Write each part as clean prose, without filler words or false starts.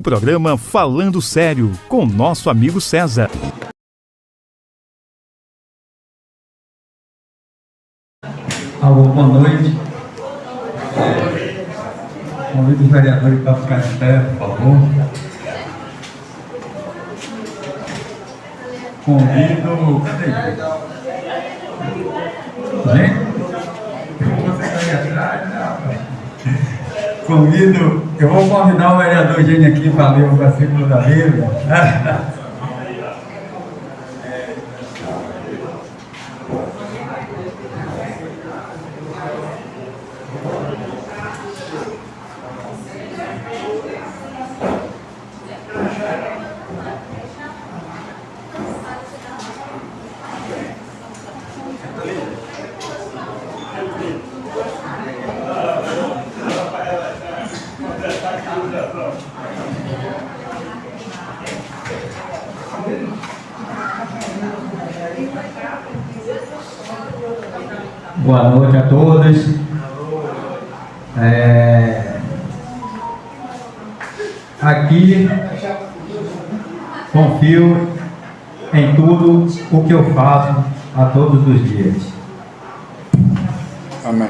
Programa Falando Sério, com nosso amigo César. Alô, boa noite. Convido os vereadores para ficar de pé, por favor. Convido... Cadê ele? Gente? Você está aí atrás? Não. Eu vou convidar o vereador Gênio aqui para ler o versículo da Bíblia. Boa noite a todos. Aqui confio em tudo o que eu faço a todos os dias. Amém.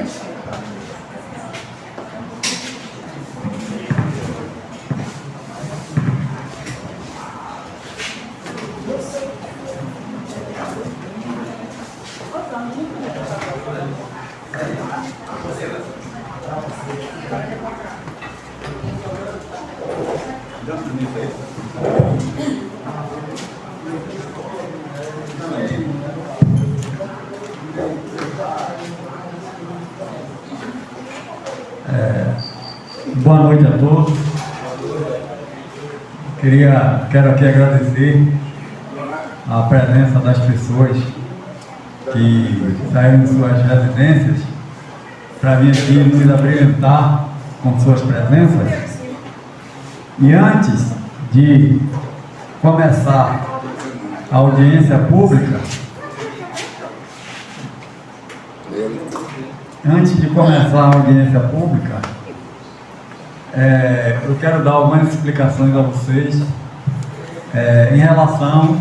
Boa noite a todos. Quero aqui agradecer a presença das pessoas que saíram de suas residências para vir aqui nos abrilhantar com suas presenças. E antes de começar a audiência pública, eu quero dar algumas explicações a vocês em relação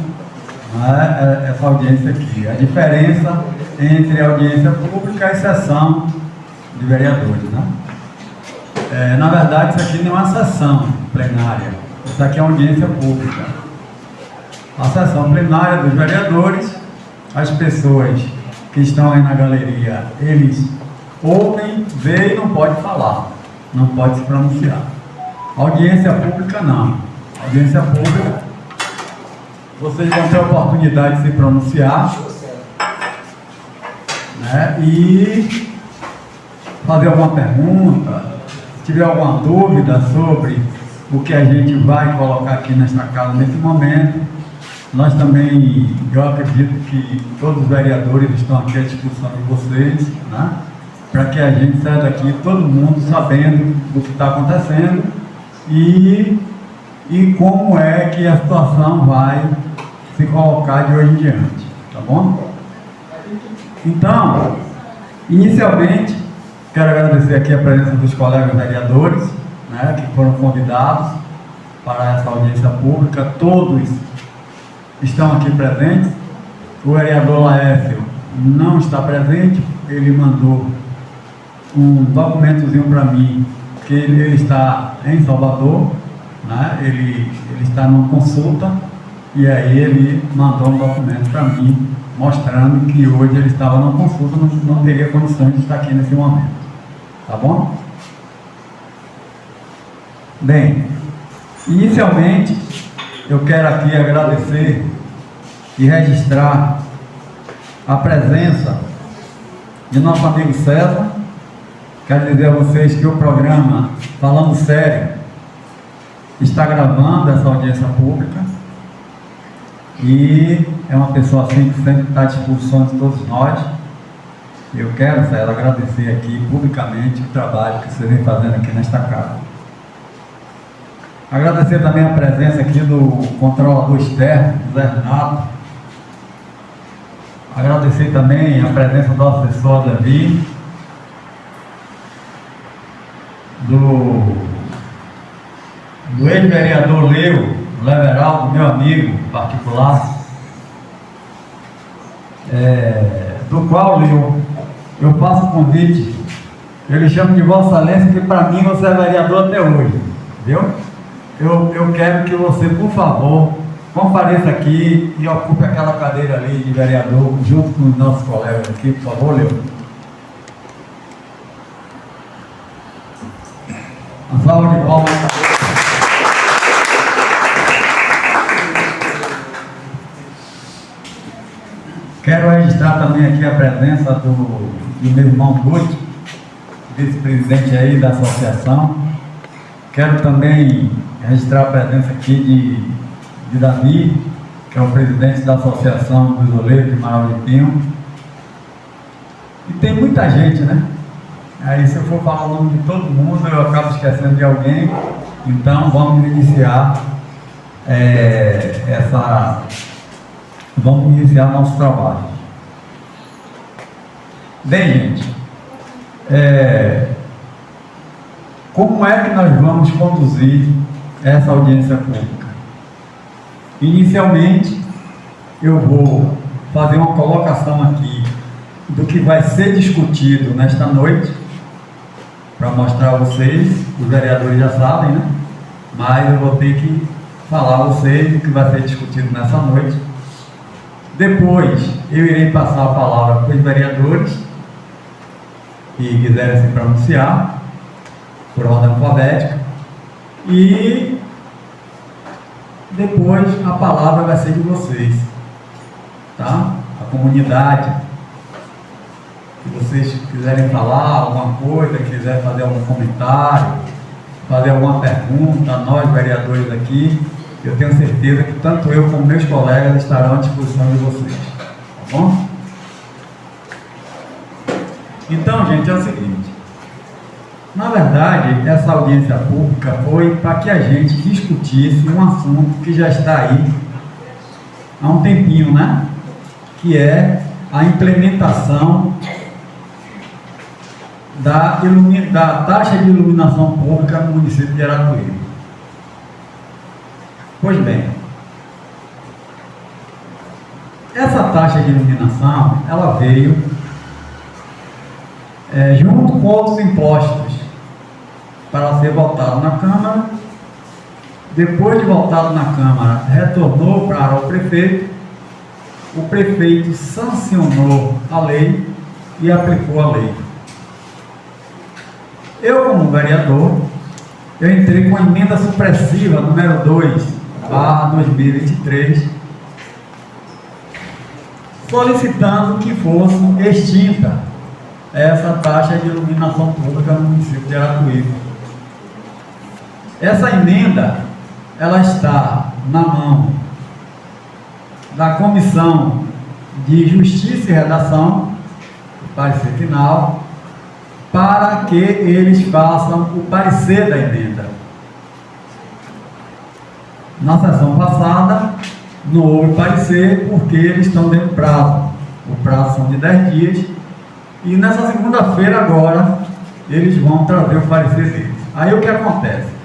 a essa audiência aqui. A diferença entre a audiência pública e a sessão de vereadores, né? Na verdade, isso aqui não é uma sessão plenária, isso aqui é uma audiência pública. A sessão plenária dos vereadores, as pessoas que estão aí na galeria, eles ouvem, veem e não podem falar, não pode se pronunciar. Audiência pública não. Audiência pública, vocês vão ter a oportunidade de se pronunciar, né, e fazer alguma pergunta, se tiver alguma dúvida sobre o que a gente vai colocar aqui nesta casa nesse momento. Nós também, eu acredito que todos os vereadores estão aqui à disposição de vocês, né, para que a gente saia daqui todo mundo sabendo do que está acontecendo e como é que a situação vai se colocar de hoje em diante, tá bom? Então, inicialmente, quero agradecer aqui a presença dos colegas vereadores, né, que foram convidados para essa audiência pública. Todos estão aqui presentes. O vereador Laércio não está presente, ele mandou um documentozinho para mim, que ele está em Salvador, né? Ele está numa consulta, e aí ele mandou um documento para mim, mostrando que hoje ele estava numa consulta, não teria condições de estar aqui nesse momento, tá bom? Bem, inicialmente, eu quero aqui agradecer e registrar a presença de nosso amigo César. Quero dizer a vocês que o programa Falando Sério está gravando essa audiência pública e é uma pessoa assim que sempre está à disposição de todos nós. Eu quero, César, agradecer aqui publicamente o trabalho que você vem fazendo aqui nesta casa. Agradecer também a presença aqui do controlador externo, José Renato. Agradecer também a presença do assessor Davi, do ex-vereador Leo Leveraldo, meu amigo particular, do qual eu faço um convite. Ele chama de Vossa Excelência, que para mim você é vereador até hoje, viu? Eu quero que você, por favor, compareça aqui e ocupe aquela cadeira ali de vereador, junto com os nossos colegas aqui, por favor, Leo. Uma salva de palmas. Quero registrar também aqui a presença do meu irmão Guti, vice-presidente aí da associação. Quero também registrar a presença aqui de Davi, que é o presidente da Associação dos Oleiros de Maraú de Pinho. E tem muita gente, né? Aí se eu for falar o nome de todo mundo, eu acabo esquecendo de alguém. Então vamos iniciar nosso trabalho. Bem, gente, como é que nós vamos conduzir essa audiência pública? Inicialmente, eu vou fazer uma colocação aqui do que vai ser discutido nesta noite, para mostrar a vocês, os vereadores já sabem, né? Mas eu vou ter que falar a vocês o que vai ser discutido nessa noite. Depois, eu irei passar a palavra para os vereadores que quiserem se pronunciar, por ordem alfabética, e depois a palavra vai ser de vocês, tá? A comunidade, se vocês quiserem falar alguma coisa, quiserem fazer algum comentário, fazer alguma pergunta, nós vereadores aqui, eu tenho certeza que tanto eu como meus colegas estarão à disposição de vocês, tá bom? Então, gente, é o seguinte, na verdade, essa audiência pública foi para que a gente discutisse um assunto que já está aí há um tempinho, né? Que é a implementação da taxa de iluminação pública no município de Araguaíba. Pois bem, essa taxa de iluminação, ela veio junto com outros impostos para ser votado na Câmara. Depois de votado na Câmara, retornou para o prefeito sancionou a lei e aplicou a lei. Eu, como vereador, eu entrei com a emenda supressiva número 2/2023, solicitando que fosse extinta essa taxa de iluminação pública no município de Araguaíba. Essa emenda, ela está na mão da Comissão de Justiça e Redação, parecer final, para que eles façam o parecer da emenda. Na sessão passada, não houve parecer, porque eles estão dentro do prazo. O prazo são de 10 dias, e nessa segunda-feira agora, eles vão trazer o parecer deles. Aí o que acontece?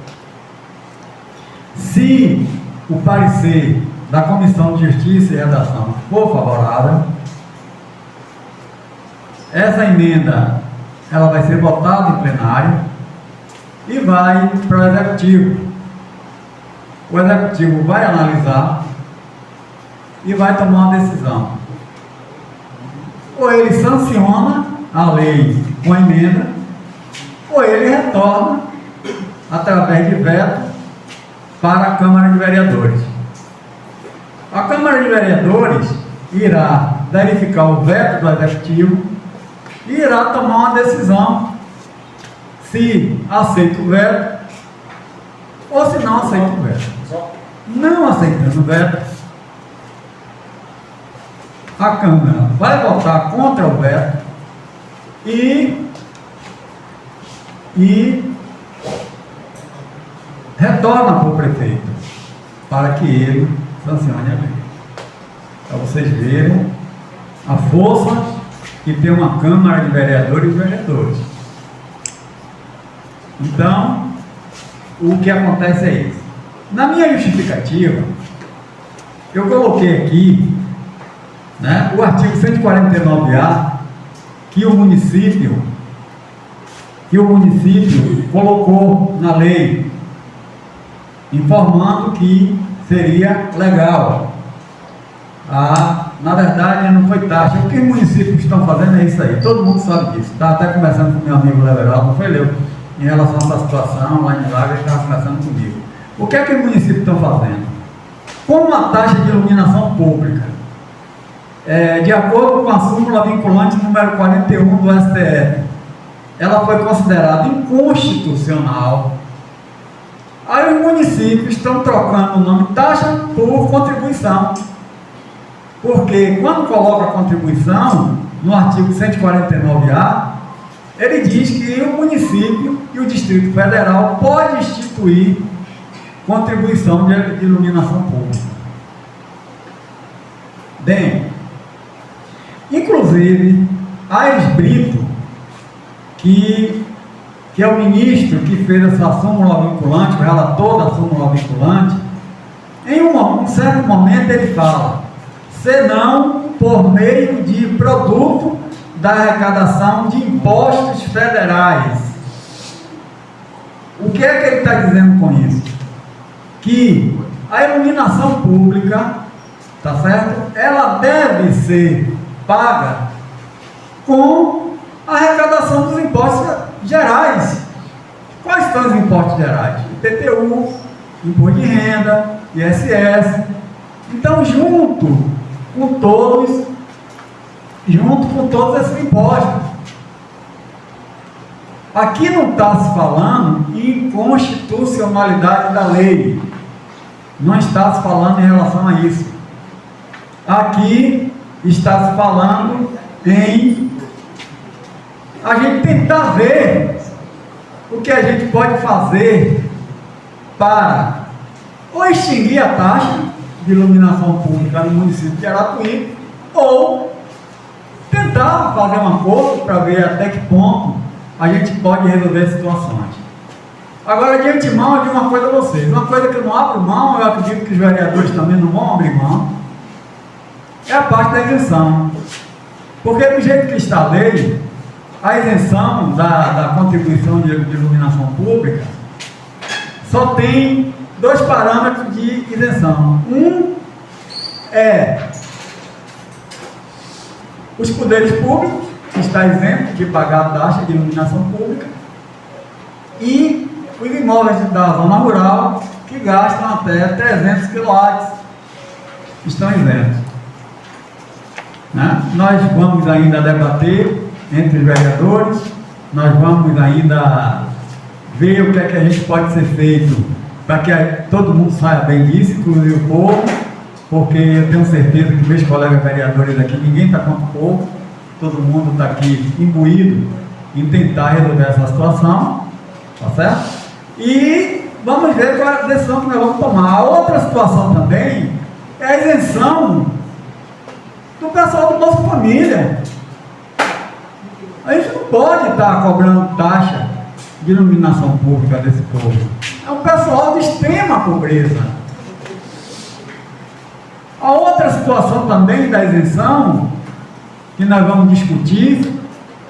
Se o parecer da Comissão de Justiça e Redação for favorável, essa emenda ela vai ser votada em plenário e vai para o Executivo. O Executivo vai analisar e vai tomar uma decisão. Ou ele sanciona a lei com a emenda, ou ele retorna através de veto para a Câmara de Vereadores. A Câmara de Vereadores irá verificar o veto do Executivo e irá tomar uma decisão se aceita o veto ou se não aceita o veto. Não aceitando o veto, a Câmara vai votar contra o veto e retorna para o prefeito para que ele sancione a lei. Para vocês verem a força que tem uma Câmara de Vereadores e vereadores. Então, o que acontece é isso. Na minha justificativa, eu coloquei aqui, né, o artigo 149A, que o município colocou na lei, informando que seria legal. Na verdade, não foi taxa. O que os municípios estão fazendo é isso aí. Todo mundo sabe disso. Estava até conversando com meu amigo Leveraldo, não foi Leo, em relação a essa situação lá em Milagre, ele estava conversando comigo. O que é que os municípios estão fazendo? Com a taxa de iluminação pública, de acordo com a súmula vinculante número 41 do STF, ela foi considerada inconstitucional. Aí os municípios estão trocando o nome taxa por contribuição. Porque quando coloca a contribuição, no artigo 149A, ele diz que o município e o Distrito Federal podem instituir contribuição de iluminação pública. Bem, inclusive, Aires Brito, que é o ministro que fez essa súmula vinculante, o relator da súmula vinculante, em um certo momento ele fala, senão por meio de produto da arrecadação de impostos federais. O que é que ele está dizendo com isso? Que a iluminação pública, tá certo? Ela deve ser paga com a arrecadação dos impostos gerais. Quais são os impostos gerais? IPTU, Imposto de Renda, ISS. Então, junto com todos esses impostos. Aqui não está se falando em inconstitucionalidade da lei. Não está se falando em relação a isso. Aqui está se falando em a gente tentar ver o que a gente pode fazer para ou extinguir a taxa de iluminação pública no município de Arapuí, ou tentar fazer um acordo para ver até que ponto a gente pode resolver situações. Agora, de antemão, eu digo uma coisa a vocês, uma coisa que eu não abro mão, eu acredito que os vereadores também não vão abrir mão, é a parte da isenção. Porque do jeito que está a lei, a isenção da contribuição de iluminação pública só tem dois parâmetros de isenção. Um é os poderes públicos, que está isento de pagar a taxa de iluminação pública, e os imóveis da zona rural, que gastam até 300 kW, estão isentos. Né? Nós vamos ainda debater entre os vereadores, nós vamos ainda ver o que é que a gente pode ser feito para que todo mundo saia bem disso, inclusive o povo, porque eu tenho certeza que meus colegas vereadores aqui, ninguém está contra o povo, todo mundo está aqui imbuído em tentar resolver essa situação, tá certo? E vamos ver qual é a decisão que nós vamos tomar. A outra situação também é a isenção do pessoal do Bolsa Família. A gente não pode estar cobrando taxa de iluminação pública desse povo. É um pessoal de extrema pobreza. A outra situação também da isenção, que nós vamos discutir,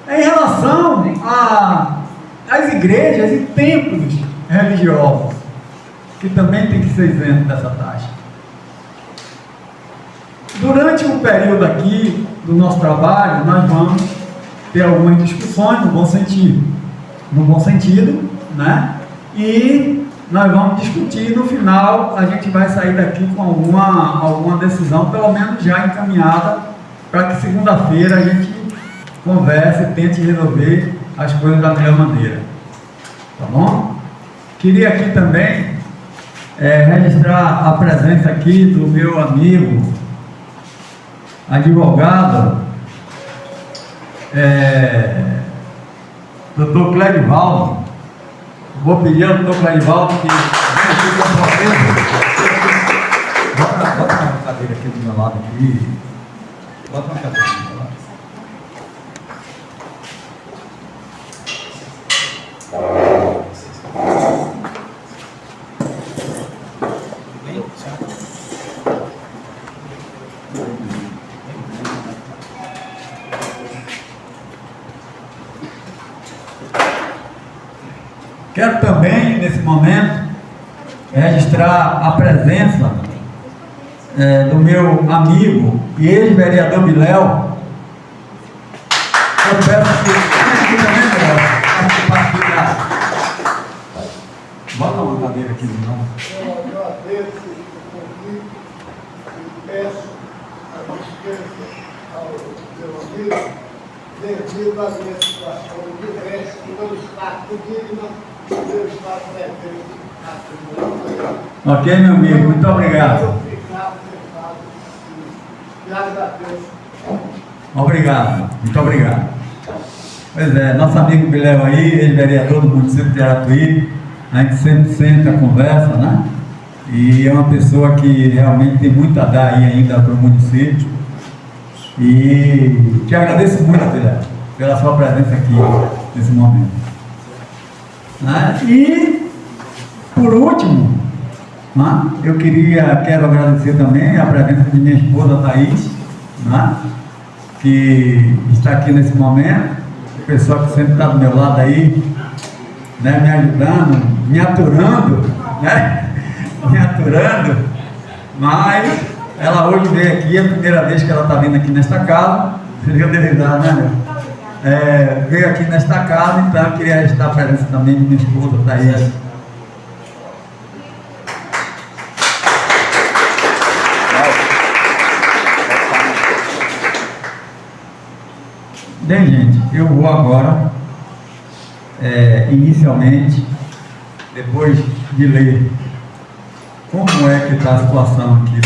é em relação às igrejas e templos religiosos, que também tem que ser isento dessa taxa. Durante o período aqui do nosso trabalho, nós vamos ter algumas discussões no bom sentido, né? E nós vamos discutir, e no final a gente vai sair daqui com alguma decisão, pelo menos já encaminhada, para que segunda-feira a gente converse e tente resolver as coisas da melhor maneira. Tá bom? Queria aqui também registrar a presença aqui do meu amigo, advogado, Dr. Clérivaldo. Vou pedir ao Dr. Clérivaldo que venha aqui com a presença. Bota uma cadeira aqui do meu lado aqui. Bota uma cadeira do meu lado. Quero também, nesse momento, registrar a presença do meu amigo e ex-vereador Biléu. Eu peço que também, bota uma cadeira aqui de novo. Eu agradeço o convite e peço a dispensa ao meu amigo devido à minha situação diversa, pelo estado digno, pelo estado perfeito. Ok, meu amigo, muito obrigado. E agradeço. Obrigado, muito obrigado. Pois é, nosso amigo Biléu aí, ex-vereador do município de Aratuí, a gente sempre senta, conversa, né? E é uma pessoa que realmente tem muito a dar aí ainda para o município. E te agradeço muito, Biléu, pela sua presença aqui nesse momento. Né? E, por último, né, eu quero agradecer também a presença de minha esposa Thaís, né, que está aqui nesse momento, pessoa que sempre está do meu lado aí, né, me ajudando, me aturando, né, me aturando, mas ela hoje veio aqui, é a primeira vez que ela está vindo aqui nesta casa, seria de verdade, né, meu? Veio aqui nesta casa, então eu queria registrar a presença também de minha esposa Thaís. Bem, gente, eu vou agora, inicialmente, depois de ler como é que está a situação aqui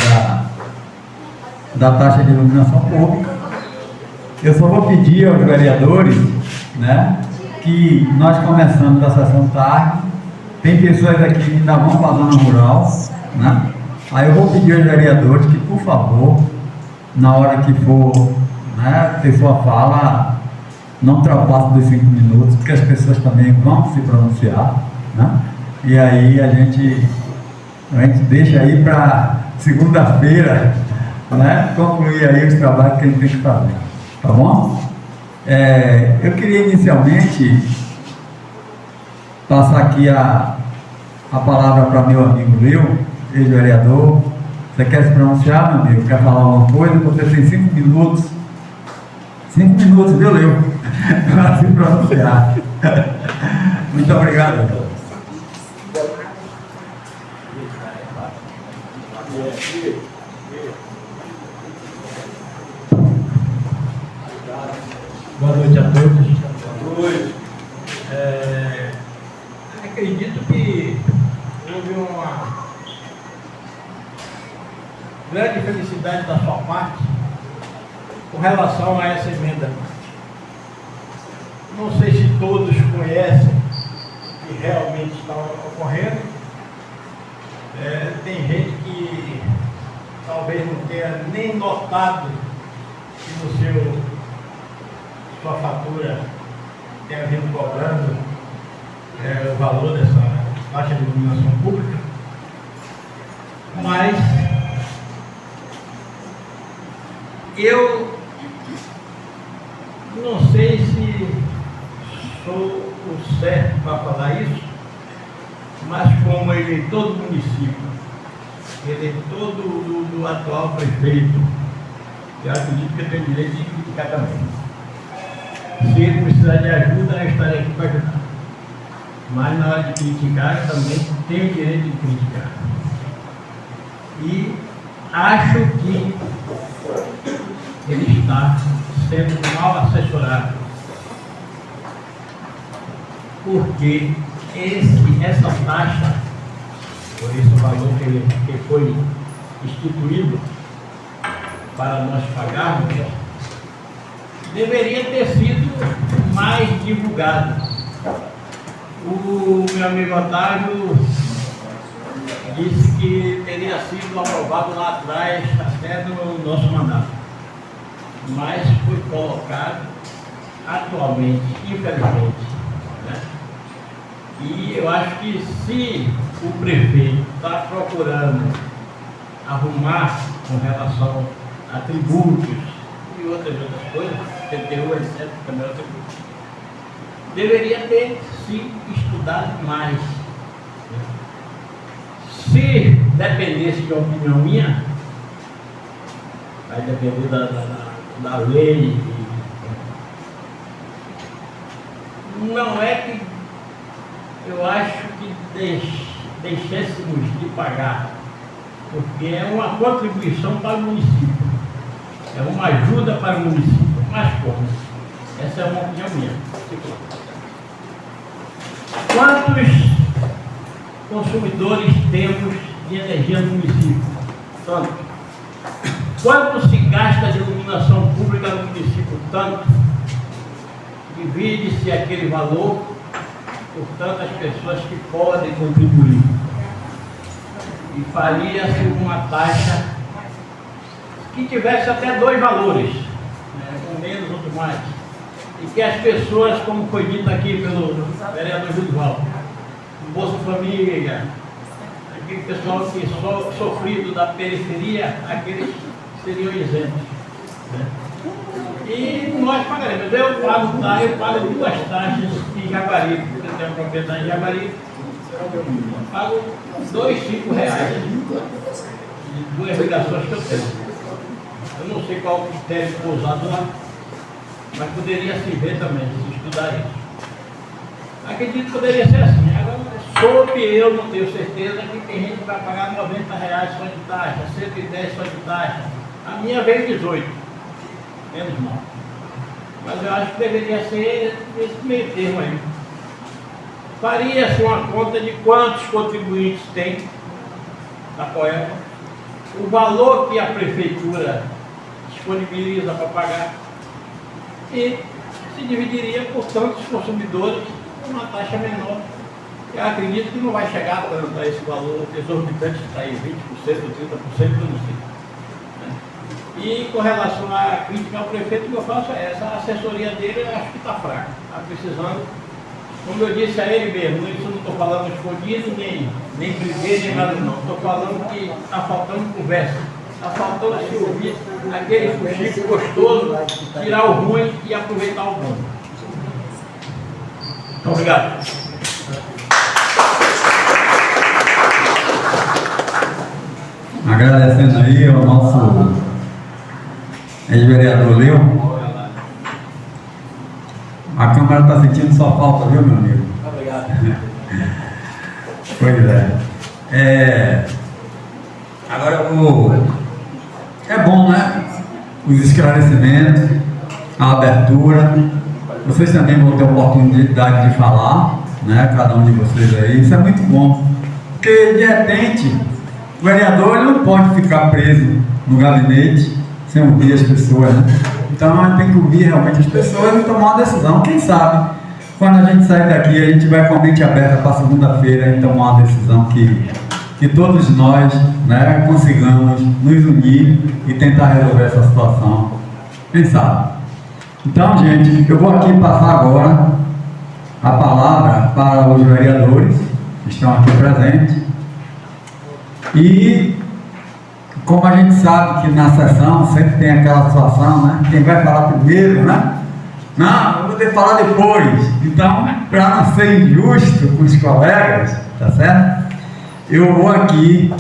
da taxa de iluminação pública, eu só vou pedir aos vereadores, né, que nós começamos a sessão tarde, tem pessoas aqui que ainda vão fazer na rural, né, aí eu vou pedir aos vereadores que, por favor, na hora que for, né, a pessoa fala, não ultrapasse dos 5 minutos, porque as pessoas também vão se pronunciar, né? E aí a gente deixa aí para segunda-feira, né, concluir aí os trabalhos que a gente tem que fazer, tá bom? Eu queria inicialmente passar aqui a palavra para meu amigo Leo, ex-vereador. Você quer se pronunciar, meu amigo? Quer falar alguma coisa? Você tem 5 minutos. 5 minutos, viu, Leo? Para se pronunciar. Muito obrigado. Boa noite a todos. Boa noite. Acredito que houve uma grande felicidade da sua parte com relação a essa emenda. Não sei se todos conhecem o que realmente está ocorrendo. Tem gente que talvez não tenha nem notado que no sua fatura tenha vindo cobrando o valor dessa taxa de iluminação pública, mas eu não sei se sou o certo para falar isso, mas como eleitor do município, eleitor do atual prefeito, eu acredito que eu tenho direito de criticar também. Se ele precisar de ajuda, eu estarei aqui para ajudar. Mas na hora de criticar, eu também tenho o direito de criticar. E acho que ele está sendo mal assessorado, porque essa taxa, por esse valor que foi instituído para nós pagarmos, deveria ter sido mais divulgado. O meu amigo Otávio disse que teria sido aprovado lá atrás, até no nosso mandato, mas foi colocado atualmente, infelizmente, né? E eu acho que se o prefeito está procurando arrumar com relação a tributos e outras coisas, PTU, etc., também é tributo. Deveria ter se estudado mais. Se dependesse de opinião minha, vai depender da lei. Não é que eu acho que deixéssemos de pagar, porque é uma contribuição para o município, é uma ajuda para o município, mas como? Essa é uma opinião minha. Quantos consumidores temos de energia no município? Tanto. Quanto se gasta de iluminação pública no município? Tanto. Divide-se aquele valor por tantas pessoas que podem contribuir. E faria-se uma taxa que tivesse até 2 valores, né, um menos, outro mais. E que as pessoas, como foi dito aqui pelo vereador Júlio, Bolsa Família, aquele pessoal que sofrido da periferia, aqueles seriam isentos. Né? E nós pagaremos. Eu pago 2 taxas em Jaguaribe, porque eu tenho uma propriedade em Jaguaribe. Eu pago R$2,05 de 2 ligações que eu tenho. Eu não sei qual o critério usado lá, mas poderia se ver também, se estudar isso. Acredito que poderia ser assim. Agora, soube, eu não tenho certeza que tem gente que vai pagar R$90 só de taxa, 110 só de taxa. A minha veio 18, menos mal. Mas eu acho que deveria ser esse meio termo aí. Faria-se uma conta de quantos contribuintes tem da Coelba, o valor que a prefeitura disponibiliza para pagar e se dividiria por tantos consumidores com uma taxa menor. Eu acredito que não vai chegar a esse valor exorbitante que está aí, 20%, 30%, eu não sei. E com relação à crítica ao prefeito, o que eu faço é essa, a assessoria dele eu acho que está fraca, está precisando, como eu disse a ele mesmo, isso eu não estou falando escondido, nem briguei, nem nada não, estou falando que está faltando conversa, está faltando se ouvir aquele fuxico gostoso, tirar o ruim e aproveitar o bom. Muito obrigado. Agradecendo aí ao nosso ex-vereador Leão. A Câmara está sentindo sua falta, viu, meu amigo? Obrigado. Pois é. Agora é bom, né? Os esclarecimentos, a abertura. Vocês também vão ter oportunidade de falar, né? Cada um de vocês aí. Isso é muito bom. Porque, de repente, o vereador ele não pode ficar preso no gabinete sem ouvir as pessoas, né? Então a gente tem que ouvir realmente as pessoas e tomar uma decisão. Quem sabe, quando a gente sair daqui, a gente vai com a mente aberta para segunda-feira e tomar uma decisão que todos nós, né, consigamos nos unir e tentar resolver essa situação. Quem sabe? Então, gente, eu vou aqui passar agora a palavra para os vereadores que estão aqui presentes. E como a gente sabe que na sessão sempre tem aquela situação, né? Quem vai falar primeiro, né? Não, eu vou ter que falar depois. Então, para não ser injusto com os colegas, tá certo? Eu vou aqui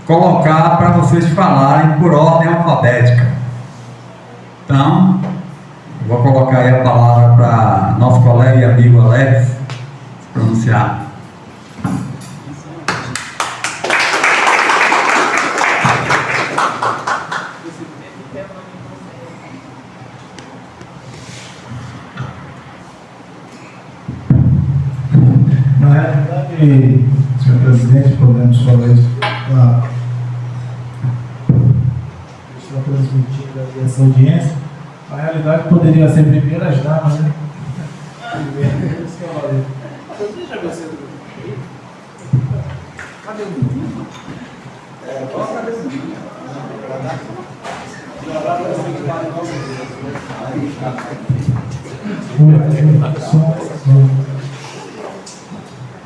colocar para vocês falarem por ordem alfabética. Então, eu vou colocar aí a palavra para nosso colega e amigo Alex se pronunciar. Na realidade, senhor presidente, podemos falar isso, claro. Estou transmitindo aí essa audiência. Na realidade, poderia ser primeiras damas, né? Cadê o menino? Cadê o menino?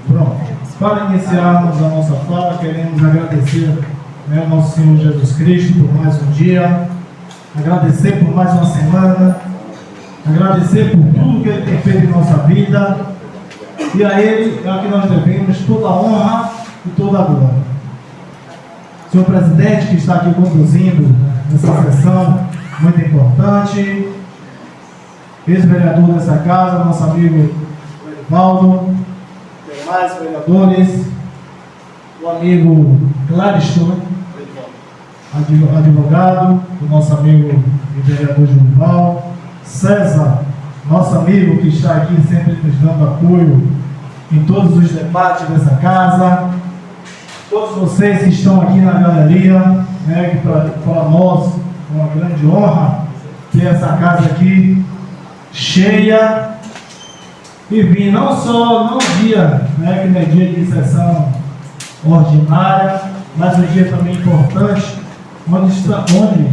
Pronto. Para iniciarmos a nossa fala, queremos agradecer né, nosso Senhor Jesus Cristo, por mais um dia, agradecer por mais uma semana, agradecer por tudo que Ele tem feito em nossa vida, e a Ele é a que nós devemos toda a honra e toda a glória. Senhor presidente, que está aqui conduzindo essa sessão muito importante, ex-vereador dessa casa, nosso amigo Valdo, demais vereadores, o amigo Clariston, advogado, o nosso amigo e vereador Junival, César, nosso amigo que está aqui sempre nos dando apoio em todos os debates dessa casa, todos vocês que estão aqui na galeria, né, que para nós é uma grande honra ter essa casa aqui cheia e vir não só no dia, né, que não é dia de sessão ordinária, mas um dia também importante, onde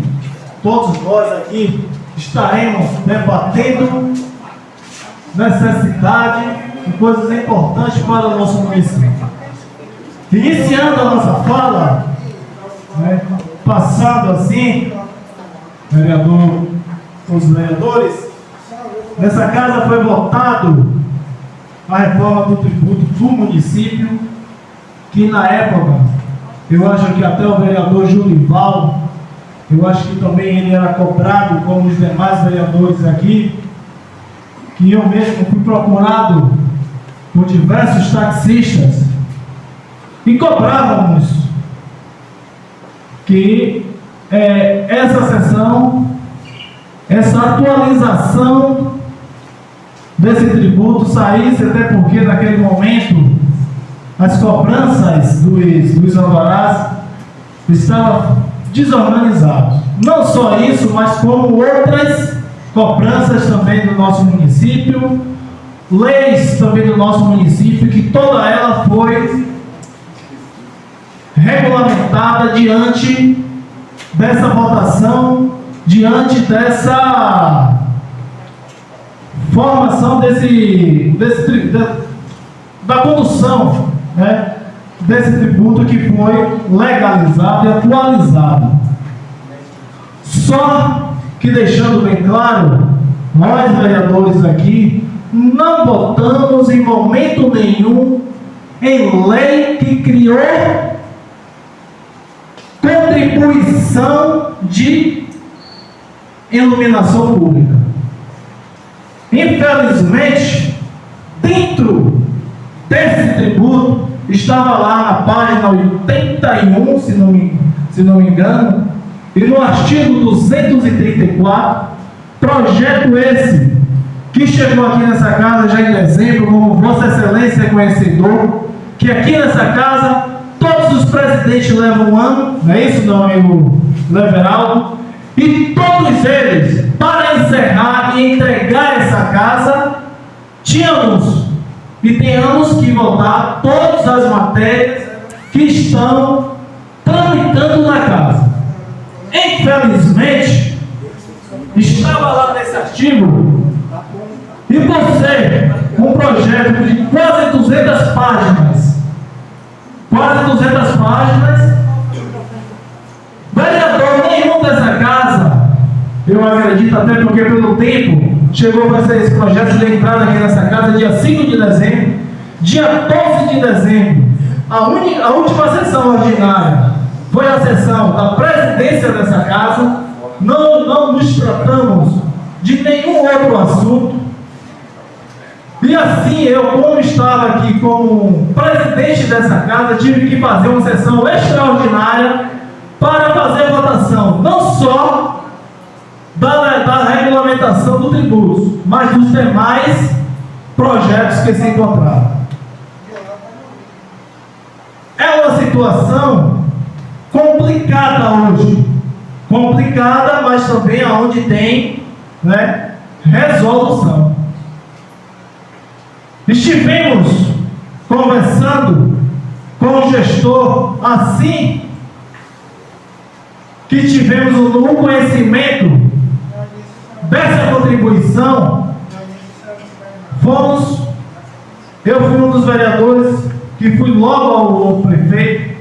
todos nós aqui estaremos debatendo necessidade e coisas importantes para o nosso município. Iniciando a nossa fala, né, passando assim, vereador, os vereadores, nessa casa foi votado a reforma do tributo do município, que na época, eu acho que até o vereador Junival, eu acho que também ele era cobrado, como os demais vereadores aqui, que eu mesmo fui procurado por diversos taxistas e cobrávamos que essa sessão, essa atualização desse tributo saísse, até porque naquele momento as cobranças dos alvarás estavam desorganizadas. Não só isso, mas como outras cobranças também do nosso município, leis também do nosso município, que toda ela foi regulamentada diante dessa votação, diante dessa formação da condução, né, desse tributo que foi legalizado e atualizado. Só que deixando bem claro, nós vereadores aqui não votamos em momento nenhum em lei que criou contribuição de iluminação pública. Infelizmente, dentro desse tributo, estava lá na página 81, se não me engano, e no artigo 234, projeto esse, que chegou aqui nessa casa já em dezembro, como Vossa Excelência é conhecedor, que aqui nessa casa, todos os presidentes levam um ano, não é isso, meu amigo Leveraldo? E todos eles, para encerrar e entregar essa casa, tínhamos e tenhamos que votar todas as matérias que estão tramitando na casa. Infelizmente, estava lá nesse artigo, e você, um projeto de quase 200 páginas, vereador nenhum dessa casa, eu acredito até porque pelo tempo, chegou para ser esse projeto de entrada aqui nessa casa dia 5 de dezembro, dia 12 de dezembro, a última sessão ordinária foi a sessão da presidência dessa casa, não nos tratamos de nenhum outro assunto, e assim eu, como estava aqui como presidente dessa casa, tive que fazer uma sessão extraordinária para fazer a votação, não só da regulamentação do tributo, mas dos demais projetos que se encontraram. É uma situação complicada hoje, mas também aonde tem, né, resolução. Estivemos conversando com o gestor assim que tivemos um conhecimento dessa contribuição. Eu fui um dos vereadores que fui logo ao prefeito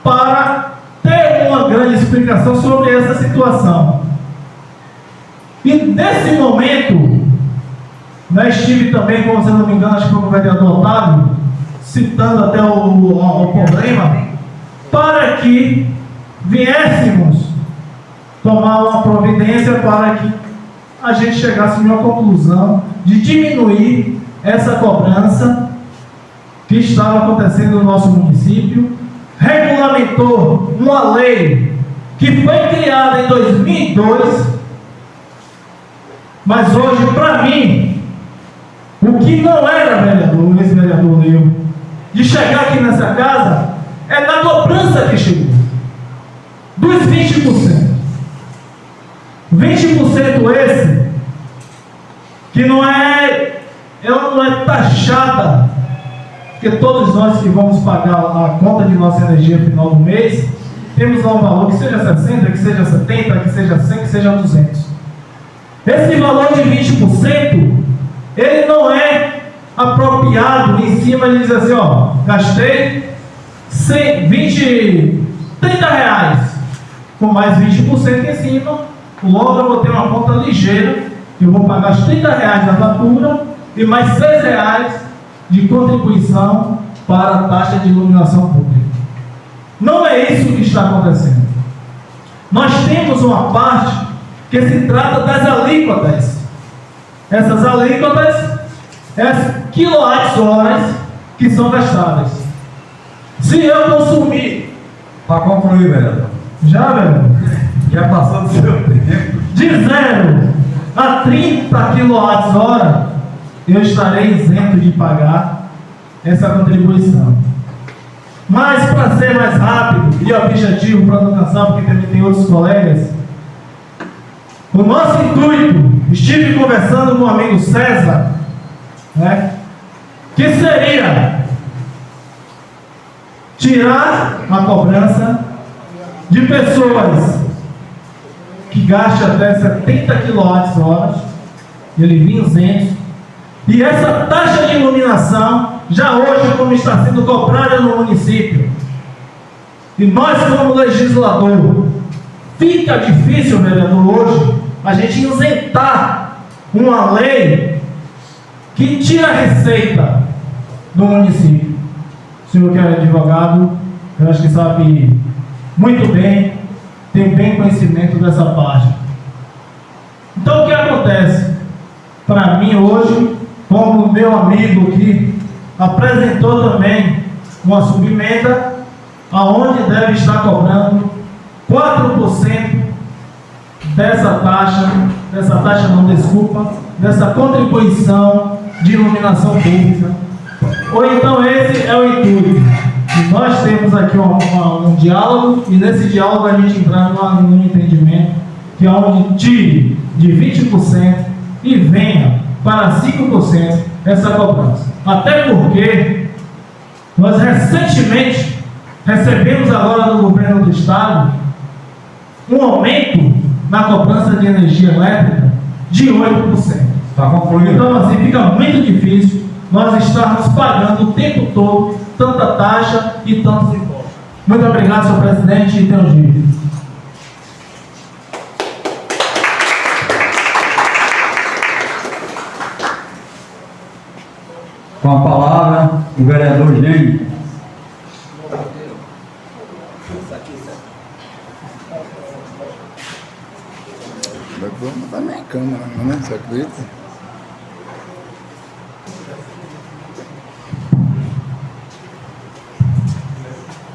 para ter uma grande explicação sobre essa situação. E nesse momento, estive também, como se não me engano, acho que foi o vereador Otávio, citando até o problema, para que viéssemos tomar uma providência para que a gente chegasse a uma conclusão de diminuir essa cobrança que estava acontecendo no nosso município. Regulamentou uma lei que foi criada em 2002, mas hoje, para mim, o que não era, vereador, esse vereador Leo, de chegar aqui nessa casa, é da cobrança que chegou, dos 20%. 20% esse, que ela não é taxada, porque todos nós que vamos pagar a conta de nossa energia no final do mês, temos lá um valor que seja 60, que seja 70, que seja 100, que seja 200. Esse valor de 20%, ele não é apropriado em cima de dizer assim, ó, gastei 30 reais, com mais 20% em cima, logo eu vou ter uma conta ligeira, eu vou pagar os 30 reais da fatura e mais 6 reais de contribuição para a taxa de iluminação pública. Não é isso que está acontecendo. Nós temos uma parte que se trata das alíquotas. Essas alíquotas, as quilowatts-horas que são gastadas. Se eu consumir... Para concluir, vereador. Já, vereador? Já passou do seu tempo. De 0 a 30 kWh, eu estarei isento de pagar essa contribuição. Mas, para ser mais rápido e objetivo, para não cansar, porque também tem outros colegas, o nosso intuito, estive conversando com o amigo César, que seria tirar a cobrança de pessoas que gastam até 70 kWh, ele vinha isento, e essa taxa de iluminação, já hoje, como está sendo cobrada no município, e nós como legislador, fica difícil, vereador, hoje, a gente isentar uma lei que tira a receita do município. O senhor que é advogado, eu acho que sabe muito bem, tem bem conhecimento dessa parte. Então o que acontece? Para mim hoje, como meu amigo aqui apresentou também uma subemenda, aonde deve estar cobrando 4% dessa contribuição de iluminação pública. Ou então esse é o intuito. E nós temos aqui um diálogo, e nesse diálogo a gente entrar num entendimento que é onde tire de 20% e venha para 5% essa cobrança. Até porque nós recentemente recebemos agora do governo do estado um aumento na cobrança de energia elétrica de 8%. Está concluído. Então assim fica muito difícil nós estarmos pagando o tempo todo tanta taxa e tantos impostos. Muito obrigado, senhor presidente, e tenham dia. Com a palavra, o vereador Gênio. Vai botar minha câmera, né? Você acredita?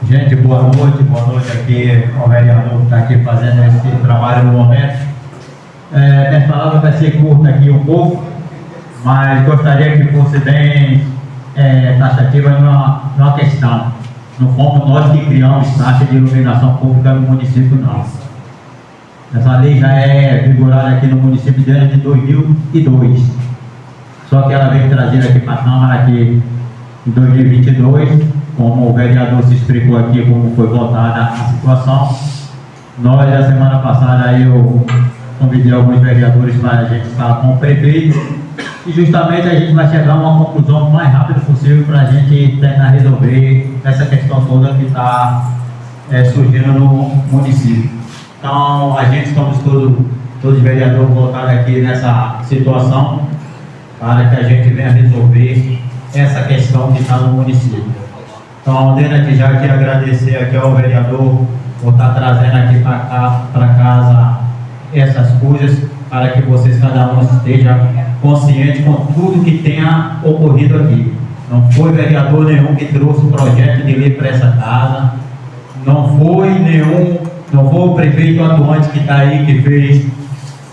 Gente, boa noite aqui ao vereador que está aqui fazendo esse trabalho no momento. Minha palavra vai ser curta aqui um pouco, mas gostaria que fosse bem taxativa em uma questão. Não fomos nós que criamos taxa de iluminação pública no município, não. Essa lei já é vigorada aqui no município desde 2002. Só que ela veio trazida aqui para a Câmara aqui em 2022, como o vereador se explicou aqui como foi votada a situação. Nós, na semana passada, eu convidei alguns vereadores para a gente estar com o prefeito e justamente a gente vai chegar a uma conclusão o mais rápido possível para a gente tentar resolver essa questão toda que está surgindo no município. Então, a gente estamos todos vereadores voltados aqui nessa situação para que a gente venha resolver essa questão que está no município. Então, desde aqui já quero agradecer aqui ao vereador por estar trazendo aqui para casa essas coisas, para que vocês, cada um, esteja consciente com tudo que tenha ocorrido aqui. Não foi vereador nenhum que trouxe o projeto de lei para essa casa, não foi o prefeito atuante que está aí que fez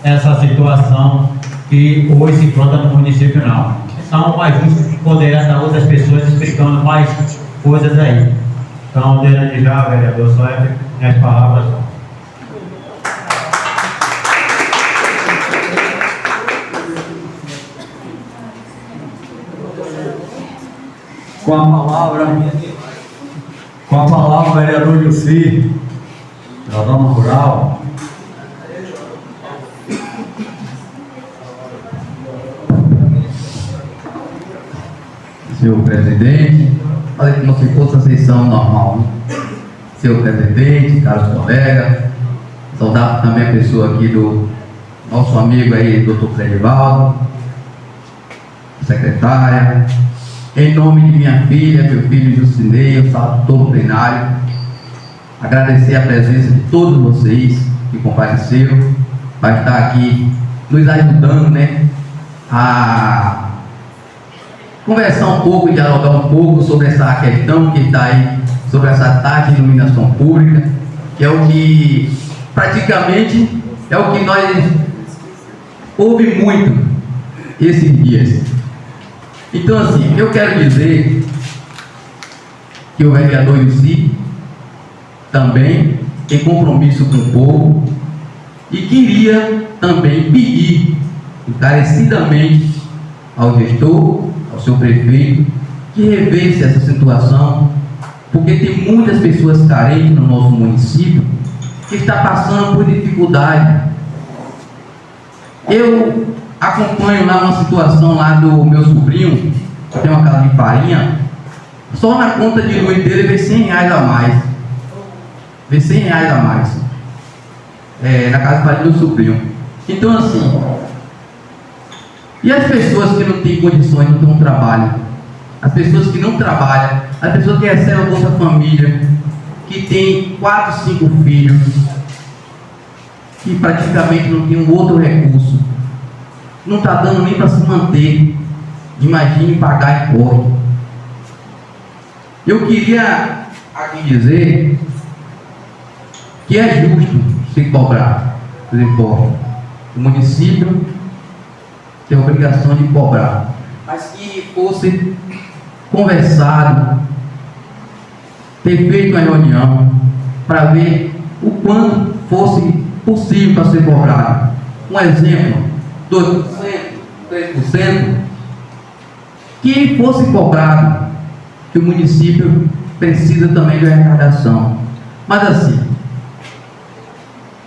essa situação que hoje se encontra no município, não. Então, mais justo poderá dar outras pessoas explicando mais coisas aí. Então, desde já, vereador, só é minhas palavras. Com a palavra, o vereador Jussi, da Zona Rural. Senhor presidente, falei como se fosse a sessão normal, né? Senhor presidente, caros colegas, saudar também a pessoa aqui do nosso amigo aí, doutor Credivaldo, secretária, em nome de minha filha, meu filho Jucinei, eu salvo todo o plenário, agradecer a presença de todos vocês que compareceram, vai estar aqui nos ajudando, né, a conversar um pouco, dialogar um pouco sobre essa questão que está aí, sobre essa taxa de iluminação pública, que é o que praticamente é o que nós ouvimos muito esses dias. Então, assim, eu quero dizer que o vereador Jussi também tem compromisso com o povo e queria também pedir encarecidamente ao gestor, ao seu prefeito, que revesse essa situação, porque tem muitas pessoas carentes no nosso município que estão passando por dificuldade. Eu acompanho lá uma situação lá do meu sobrinho, que tem uma casa de farinha, só na conta de luz dele vem R$100 a mais. Vem R$100 a mais. Na casa de farinha do meu sobrinho. Então, assim, e as pessoas que não têm condições, não têm um trabalho? As pessoas que não trabalham, as pessoas que recebem a Bolsa Família, que tem 4, 5 filhos, que praticamente não tem um outro recurso, não está dando nem para se manter, imagine pagar imposto. Eu queria aqui dizer que é justo se cobrar os impostos. O município tem a obrigação de cobrar, mas que fosse conversado, ter feito uma reunião para ver o quanto fosse possível para ser cobrado. Um exemplo, 2%, 3%, que fosse cobrado, que o município precisa também de arrecadação. Mas assim,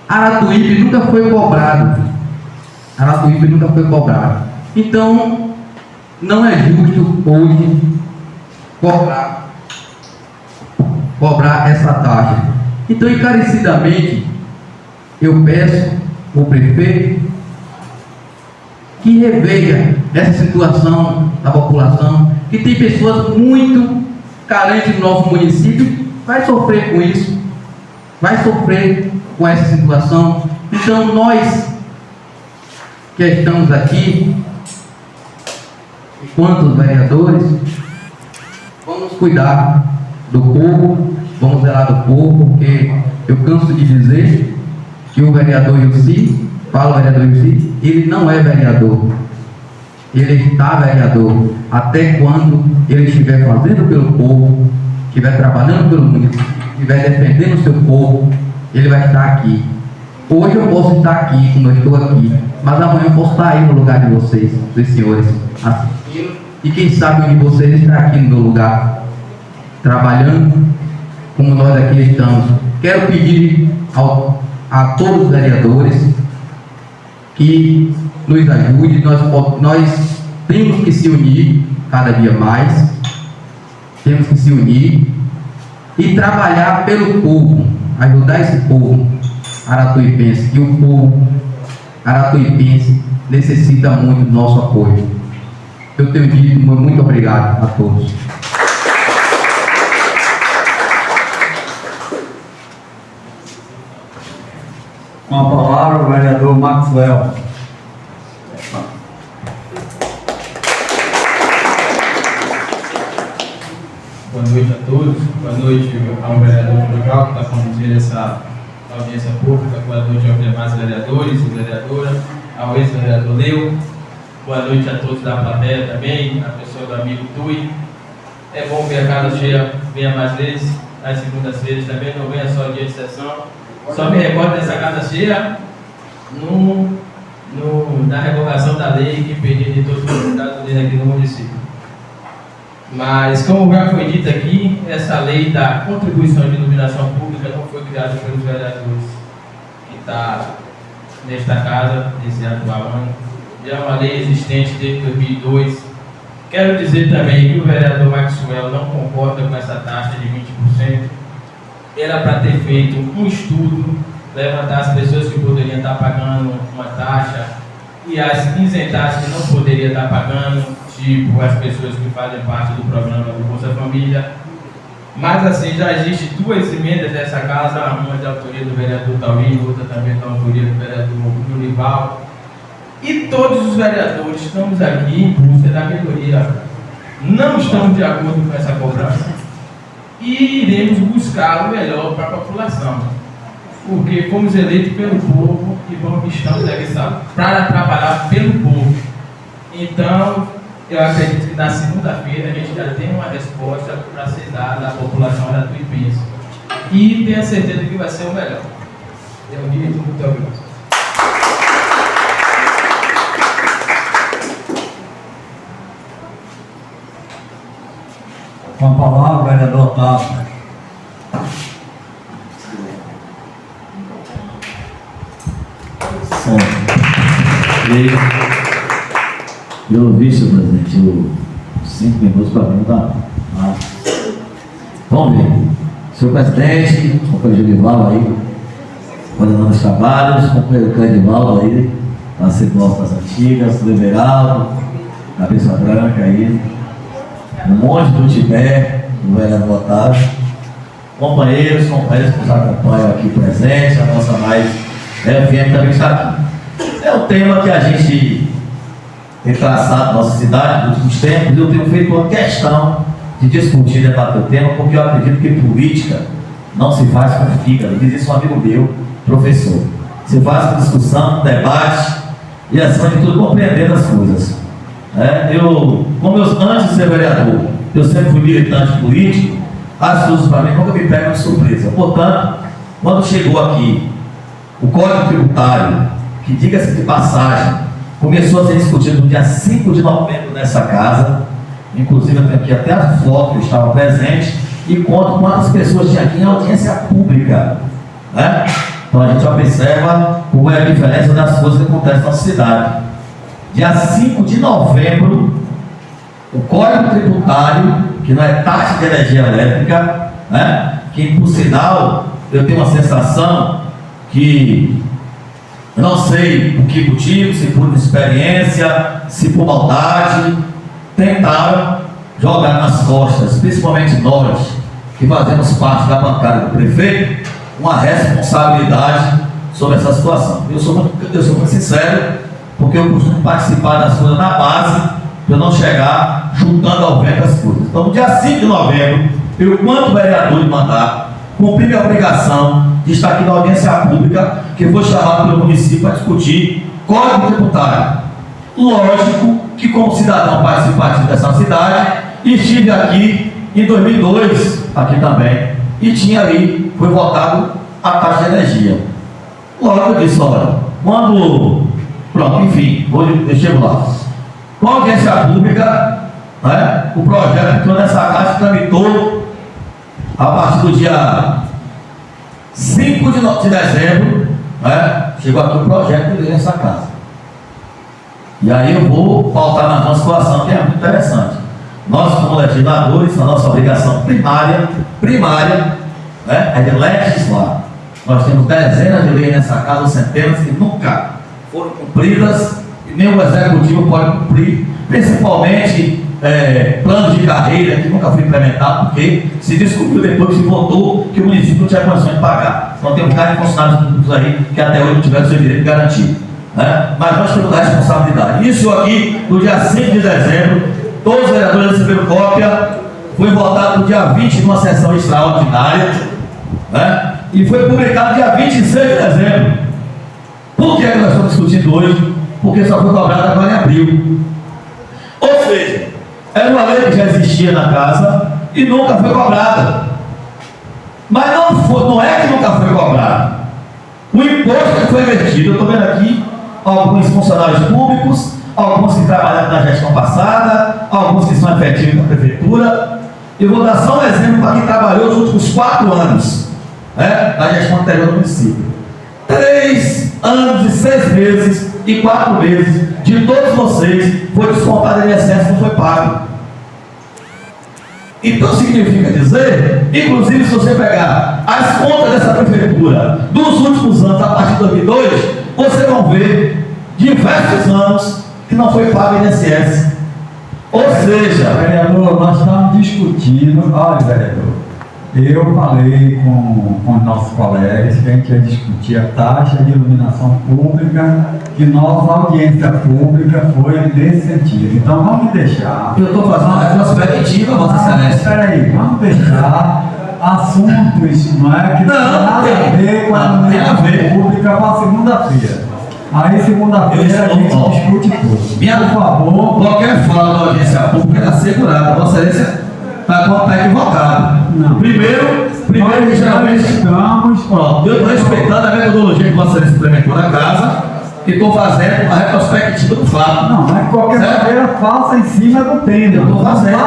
Aratuípe nunca foi cobrado. Aratuípe nunca foi cobrado. Então, não é justo hoje cobrar essa taxa. Então, encarecidamente, eu peço ao prefeito que reveja essa situação da população, que tem pessoas muito carentes no nosso município, vai sofrer com isso, vai sofrer com essa situação. Então, nós que estamos aqui, enquanto vereadores, vamos cuidar do povo, vamos zelar do povo, porque eu canso de dizer que o vereador Jussi, fala o vereador Jussi, ele não é vereador, ele está vereador até quando ele estiver fazendo pelo povo, estiver trabalhando pelo município, estiver defendendo o seu povo, ele vai estar aqui. Hoje eu posso estar aqui, como eu estou aqui, mas amanhã eu posso estar aí no lugar de vocês, dos senhores, assistindo, e quem sabe um de vocês está aqui no meu lugar, trabalhando como nós aqui estamos. Quero pedir a todos os vereadores que nos ajudem. Nós temos que se unir cada dia mais, temos que se unir e trabalhar pelo povo. ajudar esse povo aratuipense, que o povo aratuipense necessita muito do nosso apoio. Eu tenho dito muito obrigado a todos. Com a palavra, o vereador Maxwell. Boa noite a todos. Boa noite ao vereador Jogal, que está conduzindo essa audiência pública. Boa noite aos demais vereadores e vereadoras, ao ex-vereador Leo. Boa noite a todos da plateia também, a pessoa do amigo Tui. É bom ver a casa cheia, venha mais vezes, às segundas-feiras também, não venha só dia de sessão. Só me recordo dessa casa cheia na revogação da lei que impedia de todos os deputados aqui no município. Mas, como já foi dito aqui, essa lei da contribuição de iluminação pública não foi criada pelos vereadores que está nesta casa, nesse atual ano. Já é uma lei existente desde 2002. Quero dizer também que o vereador Maxwell não concorda com essa taxa de 20%. Era para ter feito um estudo, levantar as pessoas que poderiam estar pagando uma taxa e as isentadas que não poderiam estar pagando, tipo as pessoas que fazem parte do programa do Bolsa Família. Mas assim, já existem duas emendas dessa casa, uma de autoria do vereador Taurino, outra também da autoria do vereador Nurival. E todos os vereadores estamos aqui em busca da melhoria. Não estamos de acordo com essa cobrança e iremos buscar o melhor para a população, porque fomos eleitos pelo povo e estamos aqui para trabalhar pelo povo. Então, eu acredito que na segunda-feira a gente já tem uma resposta para ser dada à população aratuipense e tenho certeza que vai ser o melhor. Eu digo muito obrigado. Com a palavra, o vereador Otávio. Eu ouvi, senhor presidente, 5 minutos para mim não dá. Vamos ver. Senhor presidente, companheiro Genivaldo aí, coordenando os trabalhos, companheiro Genivaldo aí, da Segurança das Antigas, do Everaldo, cabeça branca aí, um monte do Tibé, do vereador Otávio, companheiros que nos acompanham aqui presentes, a nossa mais FM também está aqui. É um tema que a gente tem traçado na nossa cidade nos últimos tempos. Eu tenho feito uma questão de discutir e debater o tema, porque eu acredito que política não se faz com fígado. Diz isso um amigo meu, professor. Se faz com discussão, debate e, acima de tudo, compreendendo as coisas. Antes de ser vereador, eu sempre fui militante político, as coisas para mim nunca me pegam de surpresa. Portanto, quando chegou aqui o Código Tributário, que, diga-se de passagem, começou a ser discutido no dia 5 de novembro nessa casa, inclusive eu tenho aqui até a foto que eu estava presente, e conto quantas pessoas tinha aqui em audiência pública. Então a gente observa como é a diferença das coisas que acontecem na nossa cidade. Dia 5 de novembro, o Código Tributário, que não é taxa de energia elétrica, que por sinal eu tenho uma sensação que eu não sei por que motivo, se por experiência, se por maldade, tentaram jogar nas costas, principalmente nós, que fazemos parte da bancada do prefeito, uma responsabilidade sobre essa situação. Eu sou muito sincero, porque eu costumo participar das coisas na base, para eu não chegar juntando ao vento as coisas. Então, no dia 5 de novembro, eu, quanto vereador de mandato, cumpri minha obrigação de estar aqui na audiência pública, que foi chamado pelo município para discutir Código Tributário. Lógico que, como cidadão participativo dessa cidade, estive aqui em 2002, aqui também, e tinha ali, foi votado a taxa de energia. Logo eu disse, olha, quando, pronto, enfim, eu chego lá. Com a audiência pública, o projeto entrou nessa casa e tramitou a partir do dia 5 de dezembro, chegou aqui o projeto dele nessa casa. E aí eu vou pautar na nossa situação que é muito interessante. Nós, como legisladores, a nossa obrigação primária é de legislar. Nós temos dezenas de leis nessa casa, centenas, que nunca foram cumpridas e nem o executivo pode cumprir, principalmente planos de carreira que nunca foi implementado, porque se descobriu depois que se votou que o município não tinha condições de pagar. Então tem um cara de funcionários públicos aí que até hoje não tiveram seu direito garantido. Né? Mas nós temos a responsabilidade. Isso aqui, no dia 5 de dezembro, todos os vereadores receberam cópia, foi votado no dia 20 numa sessão extraordinária, né? E foi publicado dia 26 de dezembro. Por que nós estamos discutindo hoje? Porque só foi cobrado agora em abril. Ou seja, era uma lei que já existia na casa e nunca foi cobrada. Mas não é que nunca foi cobrado. O imposto que foi invertido, eu estou vendo aqui alguns funcionários públicos, alguns que trabalharam na gestão passada, alguns que são efetivos na prefeitura. Eu vou dar só um exemplo para quem trabalhou nos últimos 4 anos, né, na gestão anterior do município. 3 anos e 6 meses e 4 meses de todos vocês foi descontado em INSS, não foi pago. Então significa dizer, inclusive se você pegar as contas dessa prefeitura dos últimos anos, a partir de 2002, vocês vão ver diversos anos que não foi pago em INSS. Ou seja, vereador, nós estamos discutindo, olha, vereador, eu falei com os nossos colegas que a gente ia discutir a taxa de iluminação pública, que nossa audiência pública foi nesse sentido. Então vamos deixar. Eu estou fazendo uma retrospectiva, Vossa Excelência. Espera aí, vamos deixar assuntos, não é, que não tem nada a ver com a iluminação pública para segunda-feira. Aí segunda-feira a gente discute tudo. Por favor, qualquer fala da audiência pública é assegurada. Vossa Excelência está equivocado. Não. Primeiro geralmente estamos. Eu estou respeitando a metodologia que Vossa Excelência implementou na casa e estou fazendo uma retrospectiva do fato. Não, mas de qualquer maneira faça em cima do tema. Eu estou fazendo.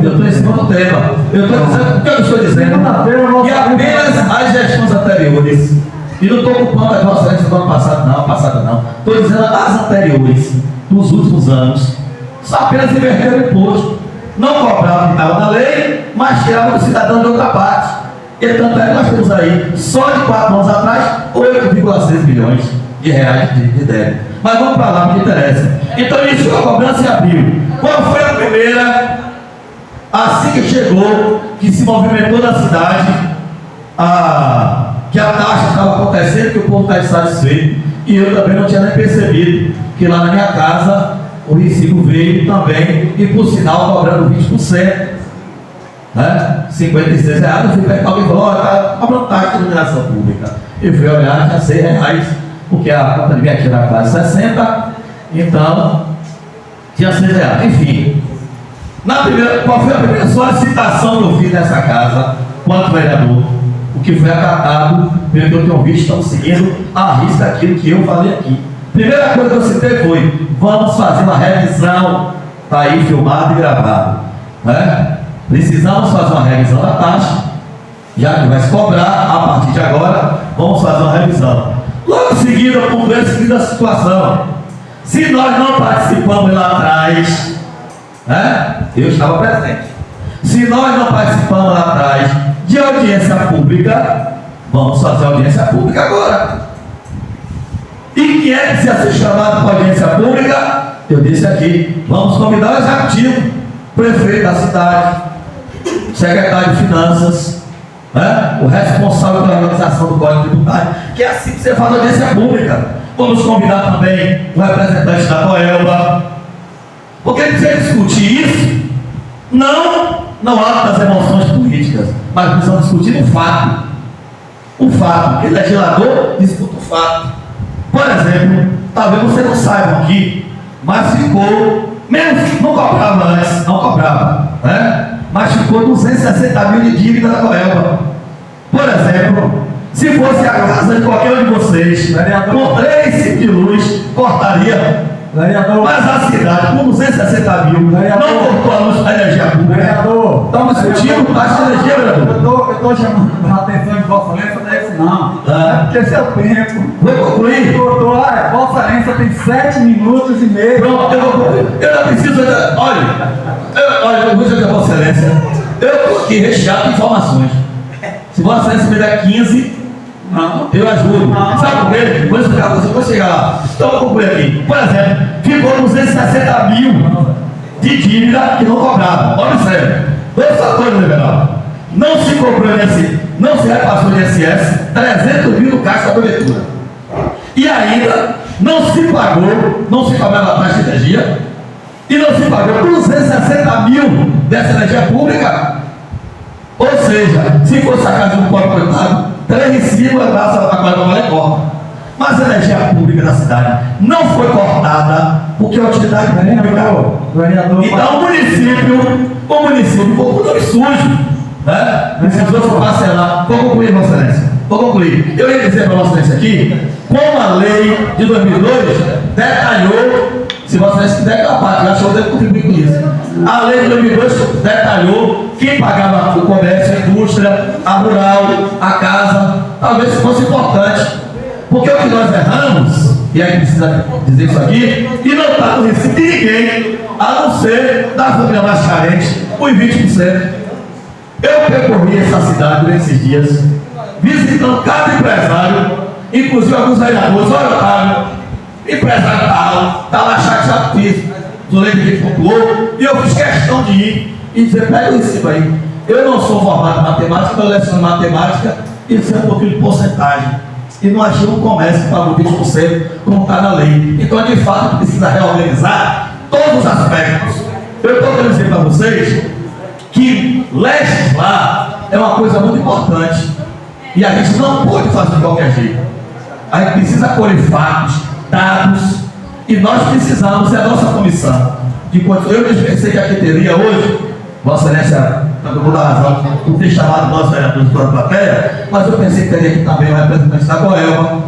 Eu estou em cima do tema. Eu estou dizendo o que eu estou dizendo. E apenas as gestões anteriores. E não estou ocupando a Vossa Excelência do ano passado, não, a passada não. Estou dizendo as anteriores, dos últimos anos, só apenas inverteram o imposto. Não cobravam o que estava na lei, mas tiravam do cidadão de outra parte. E tanto é que nós temos aí, só de 4 anos atrás, 8,6 bilhões de reais de débito. Mas vamos para lá, não interessa. Então iniciou a cobrança em abril. Qual foi a primeira? Assim que chegou, que se movimentou na cidade, que a taxa estava acontecendo, que o povo está insatisfeito, e eu também não tinha nem percebido que lá na minha casa o recibo veio também, e por sinal cobrando 20%, né? R$56. Eu fui pegar alguém e falou: olha, está cobrando taxa de iluminação pública. Eu fui olhar, já R$6, porque a conta de minha tia era quase 60, então tinha R$6. Enfim, qual foi a primeira solicitação que eu fiz nessa casa, quanto vereador? O que foi acatado, pelo que eu tenho visto, estão seguindo à risca aquilo que eu falei aqui. Primeira coisa que eu citei foi: vamos fazer uma revisão, está aí filmado e gravado, né? Precisamos fazer uma revisão da taxa, já que vai se cobrar a partir de agora, vamos fazer uma revisão. Logo em seguida, por ver a seguinte situação: se nós não participamos lá atrás, né? Eu estava presente. Se nós não participamos lá atrás de audiência pública, vamos fazer audiência pública agora. E quem é que precisa ser chamado para audiência pública? Eu disse aqui: vamos convidar o executivo, prefeito da cidade, secretário de finanças, né? O responsável pela organização do Código Tributário, que é assim que você faz audiência pública. Vamos convidar também o representante da Coelba, porque precisa discutir isso, não há das emoções políticas, mas precisamos discutir o fato. O fato, porque o legislador discute o fato. Por exemplo, talvez você não saiba aqui, mas ficou, mesmo não cobrava antes, não cobrava, né? Mas ficou 260 mil de dívida da Coelba. Por exemplo, se fosse a casa de qualquer um de vocês, com 3 ciclos de luz, cortaria. Mas a cidade, com 260 mil, não cortou a luz da energia pública. Estamos discutindo taxa de energia, vereador. Eu estou chamando a atenção de Vossa Excelência, não é isso não. É porque seu tempo. Vou concluir. Doutor, olha, Vossa Excelência tem 7 minutos e meio. Pronto, eu vou concluir. Eu não preciso. Olha, eu vou dizer a Vossa Excelência. Eu estou aqui recheado de informações. Se Vossa Excelência me der 15, não Eu ajudo. Sabe por quê? Vou explicar para você, vou chegar lá. Então vou concluir aqui. Por exemplo, ficou 260 mil de dívida que não cobrava. Observe. Dois fatores, liberal. Não se cobrou INSS, não se repassou o INSS, 300 mil no caixa da prefeitura. E ainda não se pagava a taxa de energia, e não se pagou 260 mil dessa energia pública. Ou seja, se fosse a casa do pobre coitado, 3,5 graças à qual não vale corta. Mas a energia pública da cidade não foi cortada porque é utilidade pública. Então o município ficou com o nome sujo, né? Precisou parcelar. Vou concluir, Vossa Excelência. Vou concluir. Eu ia dizer para Vossa Excelência aqui, como a lei de 2002 detalhou, se Vossa Excelência quiser que a parte, achou que deve contribuir com isso. A lei de 2002 detalhou quem pagava o comércio, a indústria, a rural, a casa. Talvez fosse importante. Porque o que nós erramos, e aí precisa dizer isso aqui, e não está no recibo de ninguém, a não ser da família mais carente, os 20%. Eu percorri essa cidade nesses dias, visitando cada empresário, inclusive alguns vereadores. Olha, Otávio, empresário está lá chateado isso, o leite que pontuou, e eu fiz questão de ir e dizer: pega o recibo aí. Eu não sou formado em matemática, eu leciono matemática e sei um pouquinho de porcentagem. E não achei um comércio que pagou 20%, como está na lei. Então, de fato, precisa reorganizar todos os aspectos. Eu estou querendo dizer para vocês que legislar é uma coisa muito importante. E a gente não pode fazer de qualquer jeito. A gente precisa colher fatos, dados, e nós precisamos, é a nossa comissão. Eu pensei que aqui teria hoje, Vossa Excelência, todo mundo dá razão por ter chamado nós vereadores para a plateia, mas eu pensei que teria aqui também o representante da Coelba,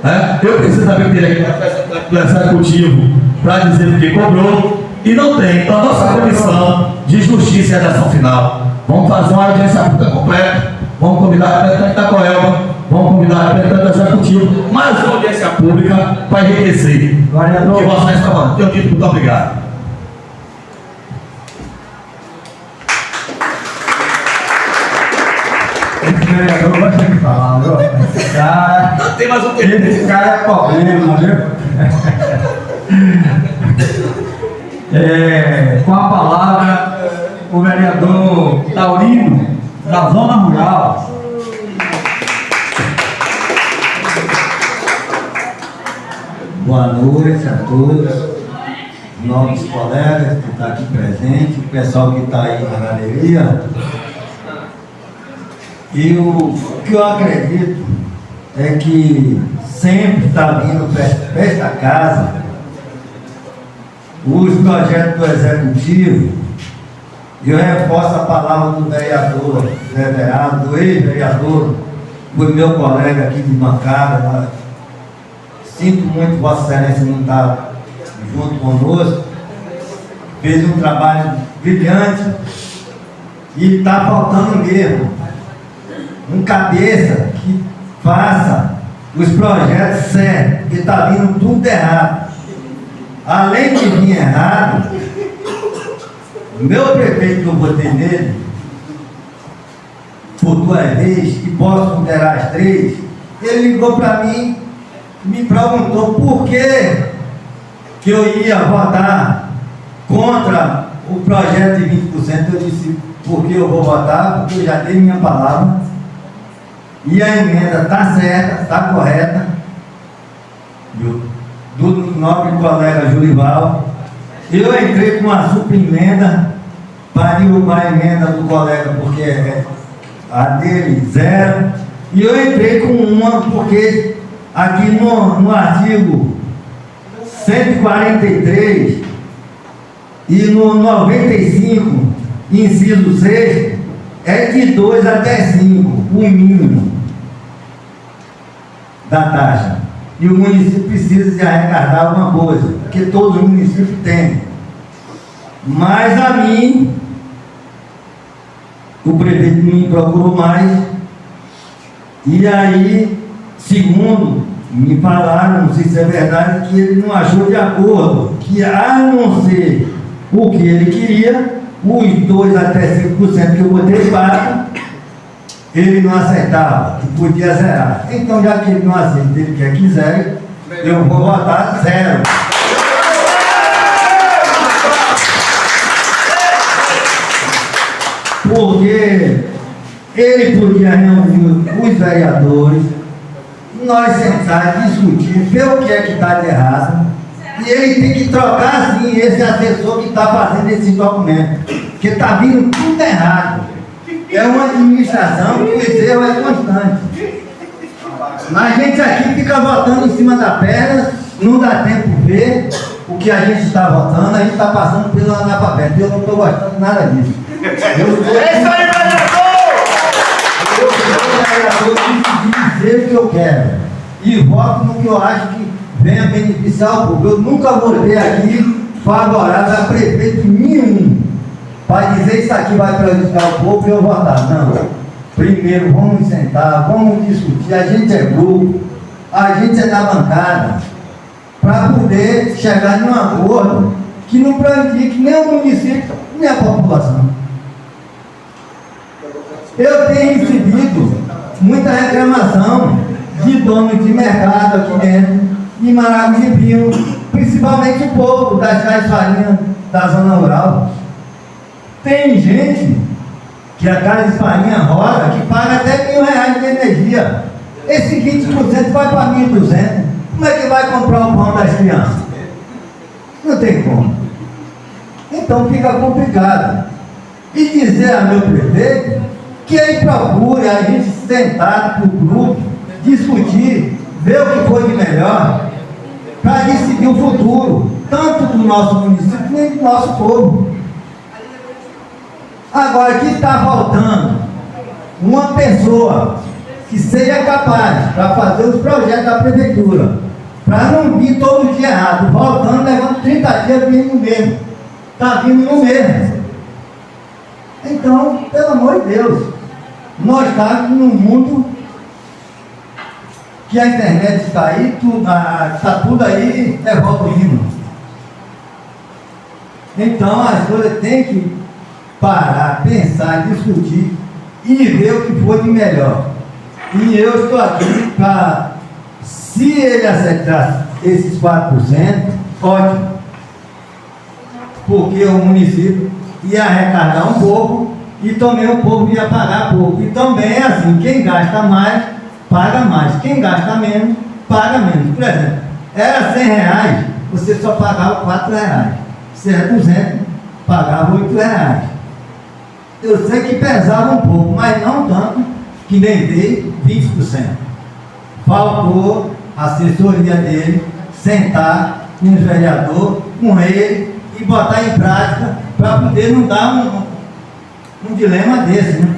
né? Eu pensei também que teria aqui o representante do executivo para dizer o que cobrou, e não tem. Então a nossa comissão de justiça e redação final, vamos fazer uma audiência pública completa, vamos convidar o representante da Coelba, vamos convidar o representante do executivo, mais uma audiência pública para enriquecer o que Vossa Excelência está falando. Tenho dito muito obrigado. Esse vereador vai ter que falar, viu? Esse cara. Não tem mais um tempo. Esse cara é problema, viu? Com a palavra, o vereador Taurino, da Zona Rural. Boa noite a todos, novos colegas que estão aqui presentes, o pessoal que está aí na galeria. E o que eu acredito é que sempre está vindo para esta casa os projetos do Executivo. Eu reforço a palavra do vereador, do ex-vereador, foi meu colega aqui de bancada. Sinto muito Vossa Excelência não estar junto conosco. Fez um trabalho brilhante e está faltando mesmo um cabeça que faça os projetos certos, porque está vindo tudo errado. Além de vir errado, o meu prefeito que eu votei nele, por 2 vezes, e posso considerar as 3, ele ligou para mim, me perguntou por que eu ia votar contra o projeto de 20%. Eu disse: porque eu vou votar, porque eu já dei minha palavra. E a emenda está certa, está correta, do nobre colega Jurival. Eu entrei com uma super-emenda para derrubar a emenda do colega, porque a dele 0. E eu entrei com uma porque aqui no artigo 143 e no 95, inciso 6, é de 2 até 5, o mínimo da taxa. E o município precisa de arrecadar alguma coisa, porque todos os municípios têm. Mas a mim, o prefeito me procurou mais, e aí, segundo me falaram, não sei se é verdade, que ele não achou de acordo, que a não ser o que ele queria, os 2 até 5% que eu botei pago, ele não aceitava, que podia zerar. Então, já que ele não aceita, ele quer que zere, eu vou votar 0. Porque ele podia reunir os vereadores, nós sentar, discutir, ver o que é que está de errado, e ele tem que trocar sim esse assessor que está fazendo esses documentos, porque está vindo tudo errado. É uma administração que o erro é constante. A gente aqui fica votando em cima da perna, não dá tempo de ver o que a gente está votando, a gente está passando pelo analfabeto. Eu não estou gostando de nada disso. Eu sou de dizer o que eu quero e voto no que eu acho que venha beneficiar o povo. Eu nunca votei aqui favorável a prefeito nenhum para dizer isso aqui vai prejudicar o povo e eu votar. Não. Primeiro vamos sentar, vamos discutir. A gente é grupo, a gente é da bancada, para poder chegar num acordo que não prejudique nem o município, nem a população. Eu tenho recebido muita reclamação de donos de mercado aqui dentro, de Maragogi, principalmente o povo das casas farinhas da zona rural. Tem gente que a casa de farinha roda que paga até R$1.000 de energia. Esse 20% vai para 1.200. Como é que vai comprar o pão das crianças? Não tem como. Então fica complicado. E dizer a meu prefeito que ele procure a gente sentar no grupo, discutir, ver o que foi de melhor, para decidir o futuro, tanto do nosso município, nem do nosso povo. Agora, aqui está faltando uma pessoa que seja capaz para fazer os projetos da prefeitura, para não vir todo dia errado, voltando, levando 30 dias vindo no mesmo. Está vindo no mesmo. Então, pelo amor de Deus, nós estamos num mundo que a internet está aí, está tudo aí evoluindo. Então as coisas têm que parar, pensar, discutir e ver o que for de melhor. E eu estou aqui para, se ele aceitar esses 4%, ótimo, porque o município ia arrecadar um pouco e também o povo ia pagar pouco. E também é assim, quem gasta mais, paga mais. Quem gasta menos, paga menos. Por exemplo, era R$100, você só pagava R$4. Se era 200, pagava R$8. Eu sei que pesava um pouco, mas não tanto que nem veio 20%. Faltou a assessoria dele sentar com o vereador, com ele, e botar em prática para poder não dar um dilema desse, né?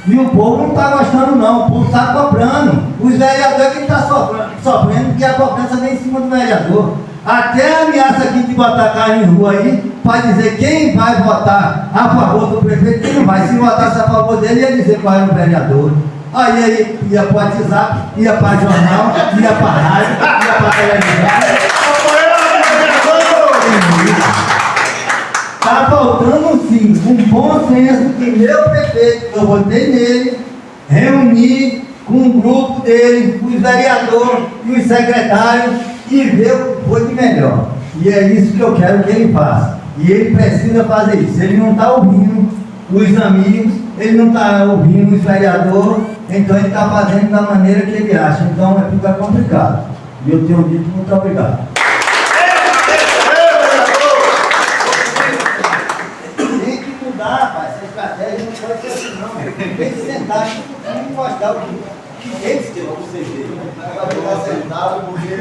E o povo não está gostando não, o povo está cobrando. Os vereadores que estão sofrendo, porque a cobrança vem em cima do vereador. Até a ameaça aqui de botar carro em rua aí, para dizer quem vai votar a favor do prefeito, quem não vai. Se votasse a favor dele, ia dizer qual era o vereador. Aí ele ia para o WhatsApp, ia para o jornal, ia para a rádio, ia para a televisão. Está faltando sim um bom senso que meu prefeito, eu votei nele, reunir com o grupo dele, os vereadores e os secretários e ver o que foi de melhor. E é isso que eu quero que ele faça. E ele precisa fazer isso. Ele não está ouvindo os amigos, ele não está ouvindo os vereadores, então ele está fazendo da maneira que ele acha. Então fica complicado. E eu tenho dito muito obrigado. Rapaz, essa estratégia não pode ser assim não. Tem que sentar e mostrar o que eles querem para vocês verem. Vai ficar sentado porque...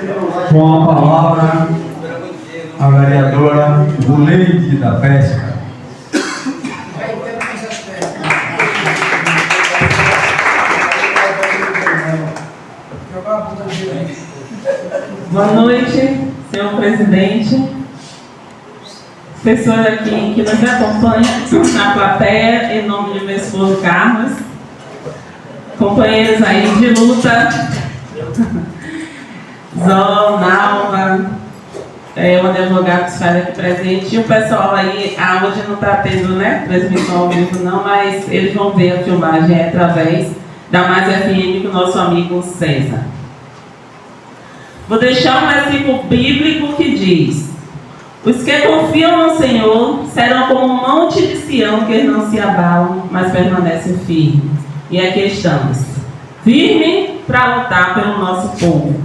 Com a palavra, a vereadora Zuleide da Pesca. Boa noite, senhor presidente. Pessoas aqui que nos acompanham na plateia, em nome de meu esposo Carlos, companheiros aí de luta, Zó, Nalva, o advogado que faz aqui presente, e o pessoal aí, hoje não está tendo, né, transmissão ao vivo não, mas eles vão ver a filmagem através da Mais FM com o nosso amigo César. Vou deixar um versículo bíblico que diz: os que confiam no Senhor serão como um monte de Sião, que não se abalam, mas permanecem firmes. E aqui estamos, firme para lutar pelo nosso povo.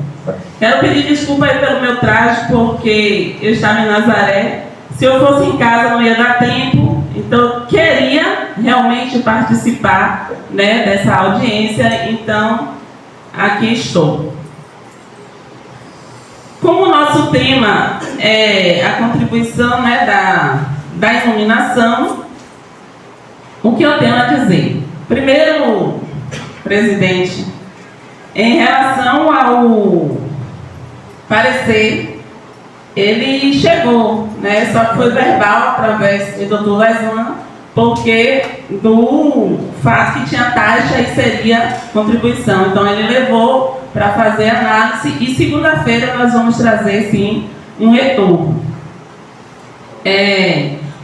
Quero pedir desculpa aí pelo meu traje, porque eu estava em Nazaré. Se eu fosse em casa não ia dar tempo, então eu queria realmente participar, né, dessa audiência, então aqui estou. Como o nosso tema é a contribuição, né, da iluminação, o que eu tenho a dizer? Primeiro, presidente, em relação ao parecer, ele chegou, né, só que foi verbal através de Dr. Lesan, porque do fato que tinha taxa e seria contribuição. Então ele levou para fazer análise e segunda-feira nós vamos trazer sim um retorno.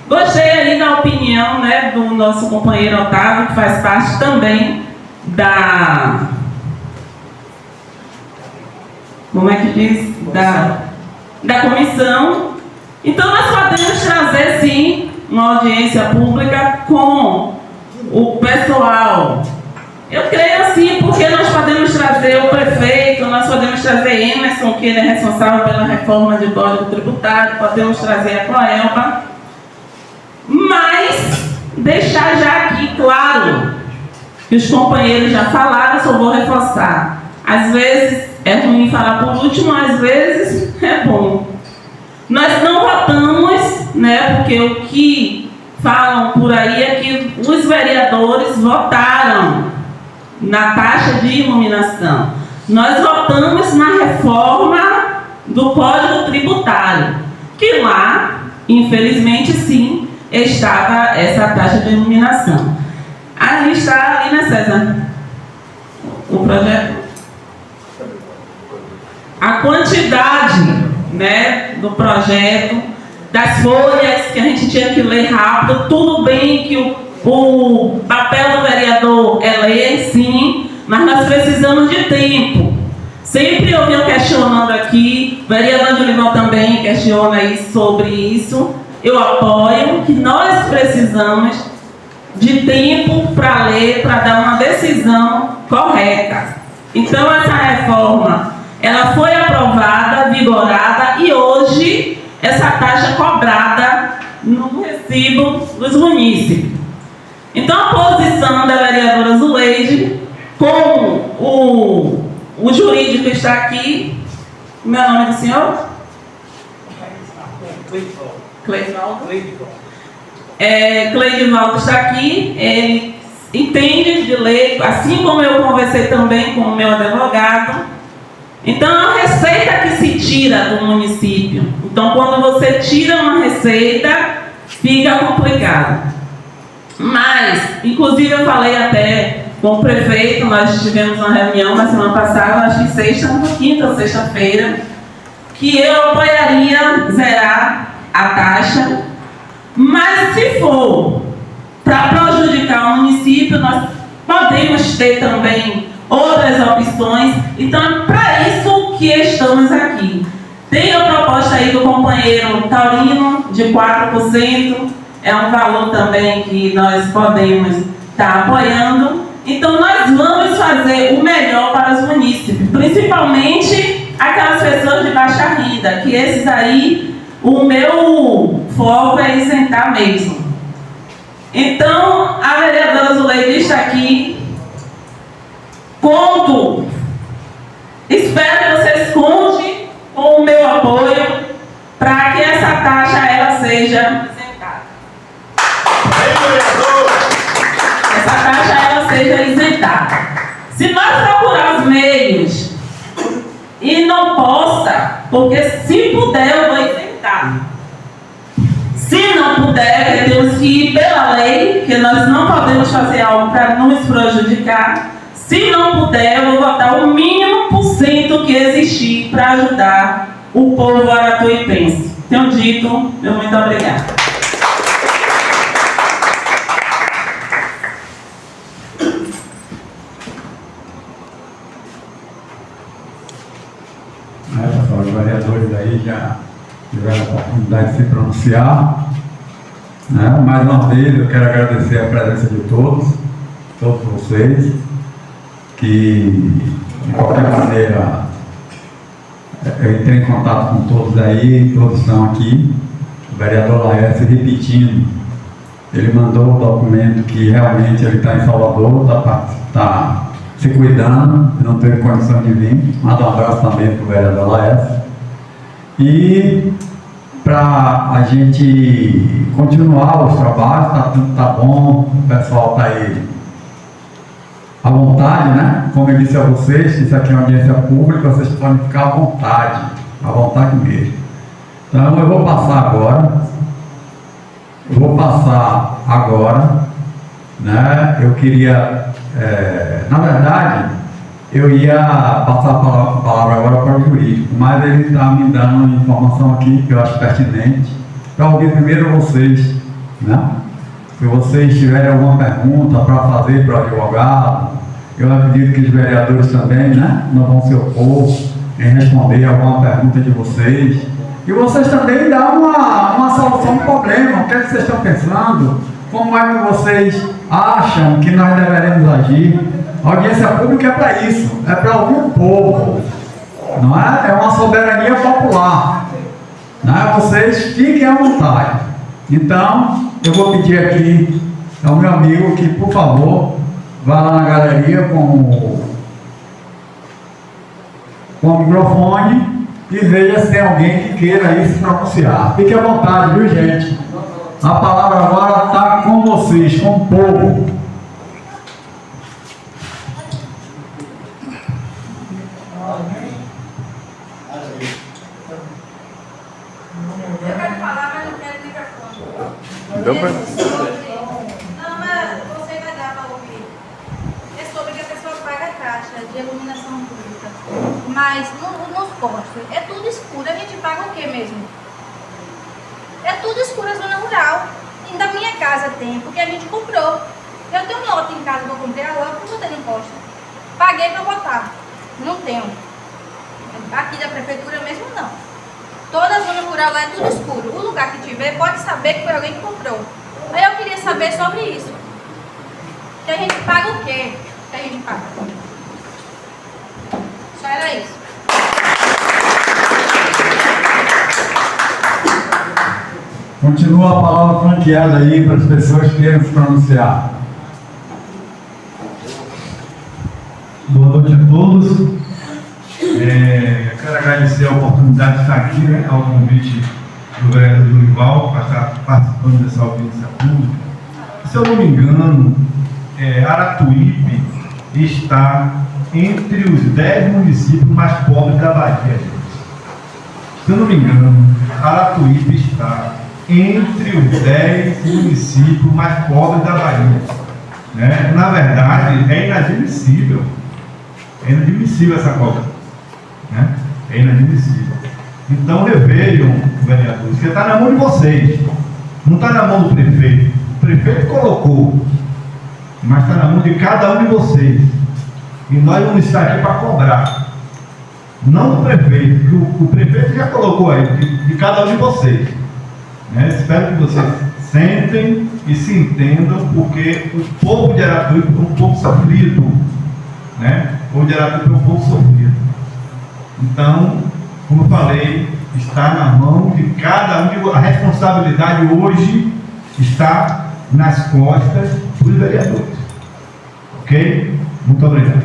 Gostei aí da opinião, né, do nosso companheiro Otávio, que faz parte também da... Como é que diz? Da comissão. Então nós podemos trazer sim uma audiência pública com o pessoal. Eu creio assim, porque nós podemos trazer o prefeito, nós podemos trazer Emerson, que ele é responsável pela reforma do Código Tributário, podemos trazer a Coelba, mas deixar já aqui claro, que os companheiros já falaram, só vou reforçar. Às vezes é ruim falar por último, às vezes é bom. Nós não votamos, né, porque o que falam por aí é que os vereadores votaram na taxa de iluminação. Nós votamos na reforma do Código Tributário, que lá, infelizmente sim, estava essa taxa de iluminação. Ali está, ali, né, César? O projeto. A quantidade, né, do projeto, das folhas que a gente tinha que ler rápido, tudo bem que o papel do vereador é ler, sim, mas nós precisamos de tempo. Sempre eu venho questionando aqui, o vereador Julival também questiona aí sobre isso. Eu apoio que nós precisamos de tempo para ler, para dar uma decisão correta. Então essa reforma, ela foi aprovada, vigorada, e hoje essa taxa é cobrada no recibo dos munícipes. Então a posição da vereadora Zuleide, com o jurídico está aqui. Meu nome é do senhor? Cleidivaldo está aqui, ele entende de lei, assim como eu conversei também com o meu advogado. Então, é uma receita que se tira do município. Então, quando você tira uma receita, fica complicado. Mas, inclusive, eu falei até com o prefeito, nós tivemos uma reunião na semana passada, acho que quinta ou sexta-feira, que eu apoiaria zerar a taxa, mas se for para prejudicar o município, nós podemos ter também outras opções. Então é para isso que estamos aqui. Tem a proposta aí do companheiro Taurino de 4%, é um valor também que nós podemos estar apoiando. Então nós vamos fazer o melhor para os munícipes, principalmente aquelas pessoas de baixa renda, que esses aí, o meu foco é isentar mesmo. Então a vereadora Zuleide está aqui. Espero que vocês contem com o meu apoio para que essa taxa ela seja isentada. Essa taxa ela seja isentada. Se nós procurar os meios e não possa, porque se puder eu vou isentar. Se não puder, temos que ir pela lei, que nós não podemos fazer algo para nos prejudicar. Se não puder, eu vou botar o mínimo por cento que existir para ajudar o povo aratuipense. Tenho dito, meu muito obrigada. Pessoal, os vereadores aí já tiveram a oportunidade de se pronunciar. Mais uma vez eu quero agradecer a presença de todos vocês, que de qualquer maneira eu entrei em contato com todos aí, todos estão aqui. O vereador Laércio repetindo, ele mandou o documento que realmente ele está em Salvador, está se cuidando, não teve condição de vir. Manda um abraço também para o vereador Laércio. E para a gente continuar os trabalhos, tá bom, o pessoal está aí à vontade, né? Como eu disse a vocês, isso aqui é uma audiência pública, vocês podem ficar à vontade mesmo. Então eu vou passar agora, né? Eu queria, na verdade, eu ia passar a palavra agora para o jurídico, mas ele está me dando uma informação aqui que eu acho pertinente, para ouvir primeiro vocês, né? Se vocês tiverem alguma pergunta para fazer para o advogado, eu acredito que os vereadores também, né, não vão se opor em responder alguma pergunta de vocês. E vocês também dão uma solução do problema. O que é que vocês estão pensando? Como é que vocês acham que nós deveremos agir? A audiência pública é para isso, é para ouvir o povo, não é? É uma soberania popular, não é? Vocês fiquem à vontade. Então, eu vou pedir aqui ao meu amigo que, por favor, vá lá na galeria com o microfone e veja se tem alguém que queira aí se pronunciar. Fique à vontade, viu, gente? A palavra agora está com vocês, com o povo. Então, Não, mas você vai dar para ouvir. É sobre que a pessoa paga a taxa de iluminação pública. Mas nos postos é tudo escuro. A gente paga o que mesmo? É tudo escuro a zona rural. E da minha casa tem, porque a gente comprou. Eu tenho um lote em casa que eu comprei agora, porque eu tenho imposto. Paguei para botar. Não tenho. Aqui da prefeitura mesmo não. Toda a zona rural lá é tudo escuro. O lugar que tiver pode saber que foi alguém que comprou. Aí eu queria saber sobre isso. Que a gente paga o quê? Que a gente paga. Só era isso. Continua a palavra franqueada aí para as pessoas que queiram se pronunciar. Boa noite a todos. Quero agradecer a oportunidade de estar aqui, né, ao convite do vereador Dorival para estar participando dessa audiência pública. Se eu não me engano, Aratuípe está entre os 10 municípios mais pobres da Bahia, gente. Se eu não me engano, Aratuípe está entre os 10 municípios mais pobres da Bahia. Né? Na verdade, é inadmissível. É inadmissível essa coisa. Né? É inadmissível. Então revejam, vereadores, que está na mão de vocês, não está na mão do prefeito. O prefeito colocou, mas está na mão de cada um de vocês. E nós vamos estar aqui para cobrar, não do prefeito, que o prefeito já colocou aí, de cada um de vocês. Né? Espero que vocês sentem e se entendam, porque o povo de Aratuípe é um povo sofrido. Né? O povo de Aratuípe é um povo sofrido. Então, como eu falei, está na mão de cada um. A responsabilidade hoje está nas costas dos vereadores. Ok? Muito obrigado.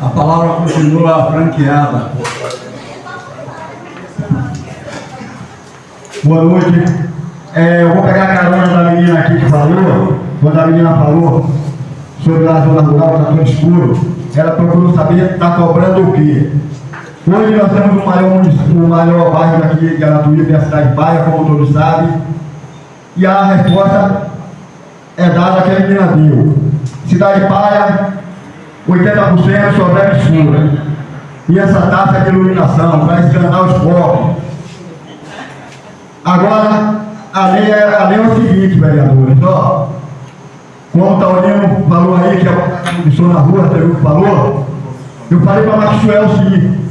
A palavra continua franqueada. Boa noite. Eu vou pegar a carona da menina aqui que falou. Quando a menina falou sobre a zona rural, está tudo escuro, ela procurou saber, está cobrando o quê? Hoje nós temos o maior bairro daqui de Aratuípe, a cidade de Baia, como todos sabem, e a resposta é dada que a menina deu. Cidade de Baia 80% sobre escura. E essa taxa de iluminação para esganar os pobres. Agora, a lei é o seguinte, vereadores, ó. Como o Taurino falou aí, que a pessoa na rua, que falou, eu falei para Maxwell sim,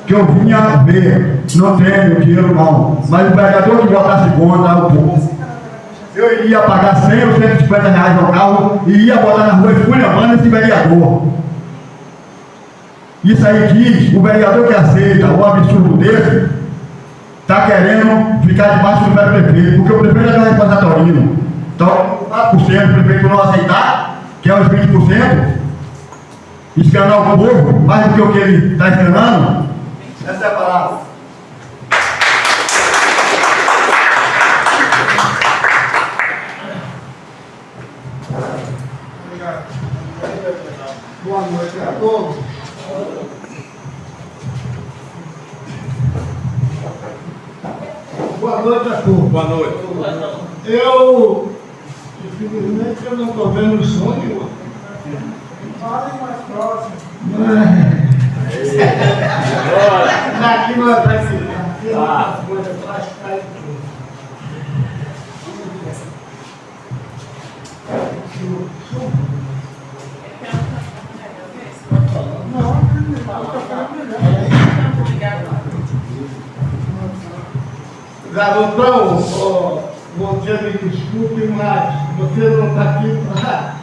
que eu vinha ver, não tenho dinheiro não, mas o vereador que botasse conta, o povo, eu iria pagar 100 ou 150 reais no carro e ia botar na rua esculhambando esse vereador. Isso aí diz, o vereador que aceita um absurdo desse, está querendo ficar debaixo do prefeito, porque o prefeito é da responsável. Então, 4% o prefeito não aceitar, que é os 20%, escanar o povo, mais do que o que ele está escanando, essa é a palavra. Boa noite a todos. Boa noite a todos. Boa noite. Infelizmente, eu não estou vendo o sonho. Falem mais próximo. Daqui não vai ficar. Garotão, você me desculpe, mas você não está aqui para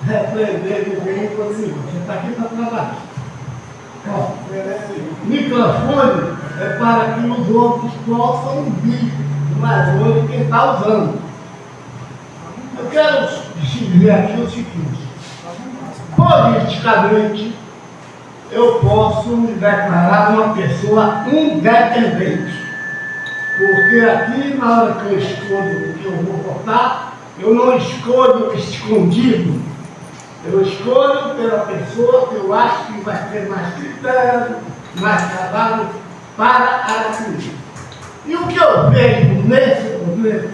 repreender ninguém comigo. Você está aqui para trabalhar. Microfone é para que os outros possam ouvir, mas hoje quem está usando. Eu quero dizer aqui o seguinte: politicamente, eu posso me declarar uma pessoa independente. Porque aqui, na hora que eu escolho o que eu vou votar, eu não escolho escondido. Eu escolho pela pessoa que eu acho que vai ter mais critério, mais trabalho para Araquari. E o que eu vejo nesse momento,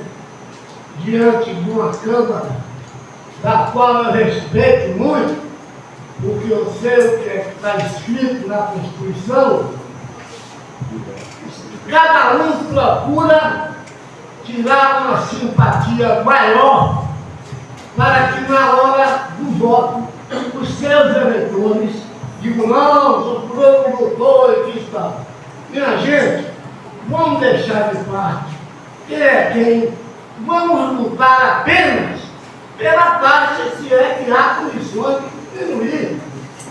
diante de uma Câmara, da qual eu respeito muito, porque eu sei o que está escrito na Constituição, cada um procura tirar uma simpatia maior para que na hora do voto os seus eleitores digam: não, o Bruno lutou e que está. Minha gente, vamos deixar de parte quem é quem, vamos lutar apenas pela taxa, se é que há condições de diminuir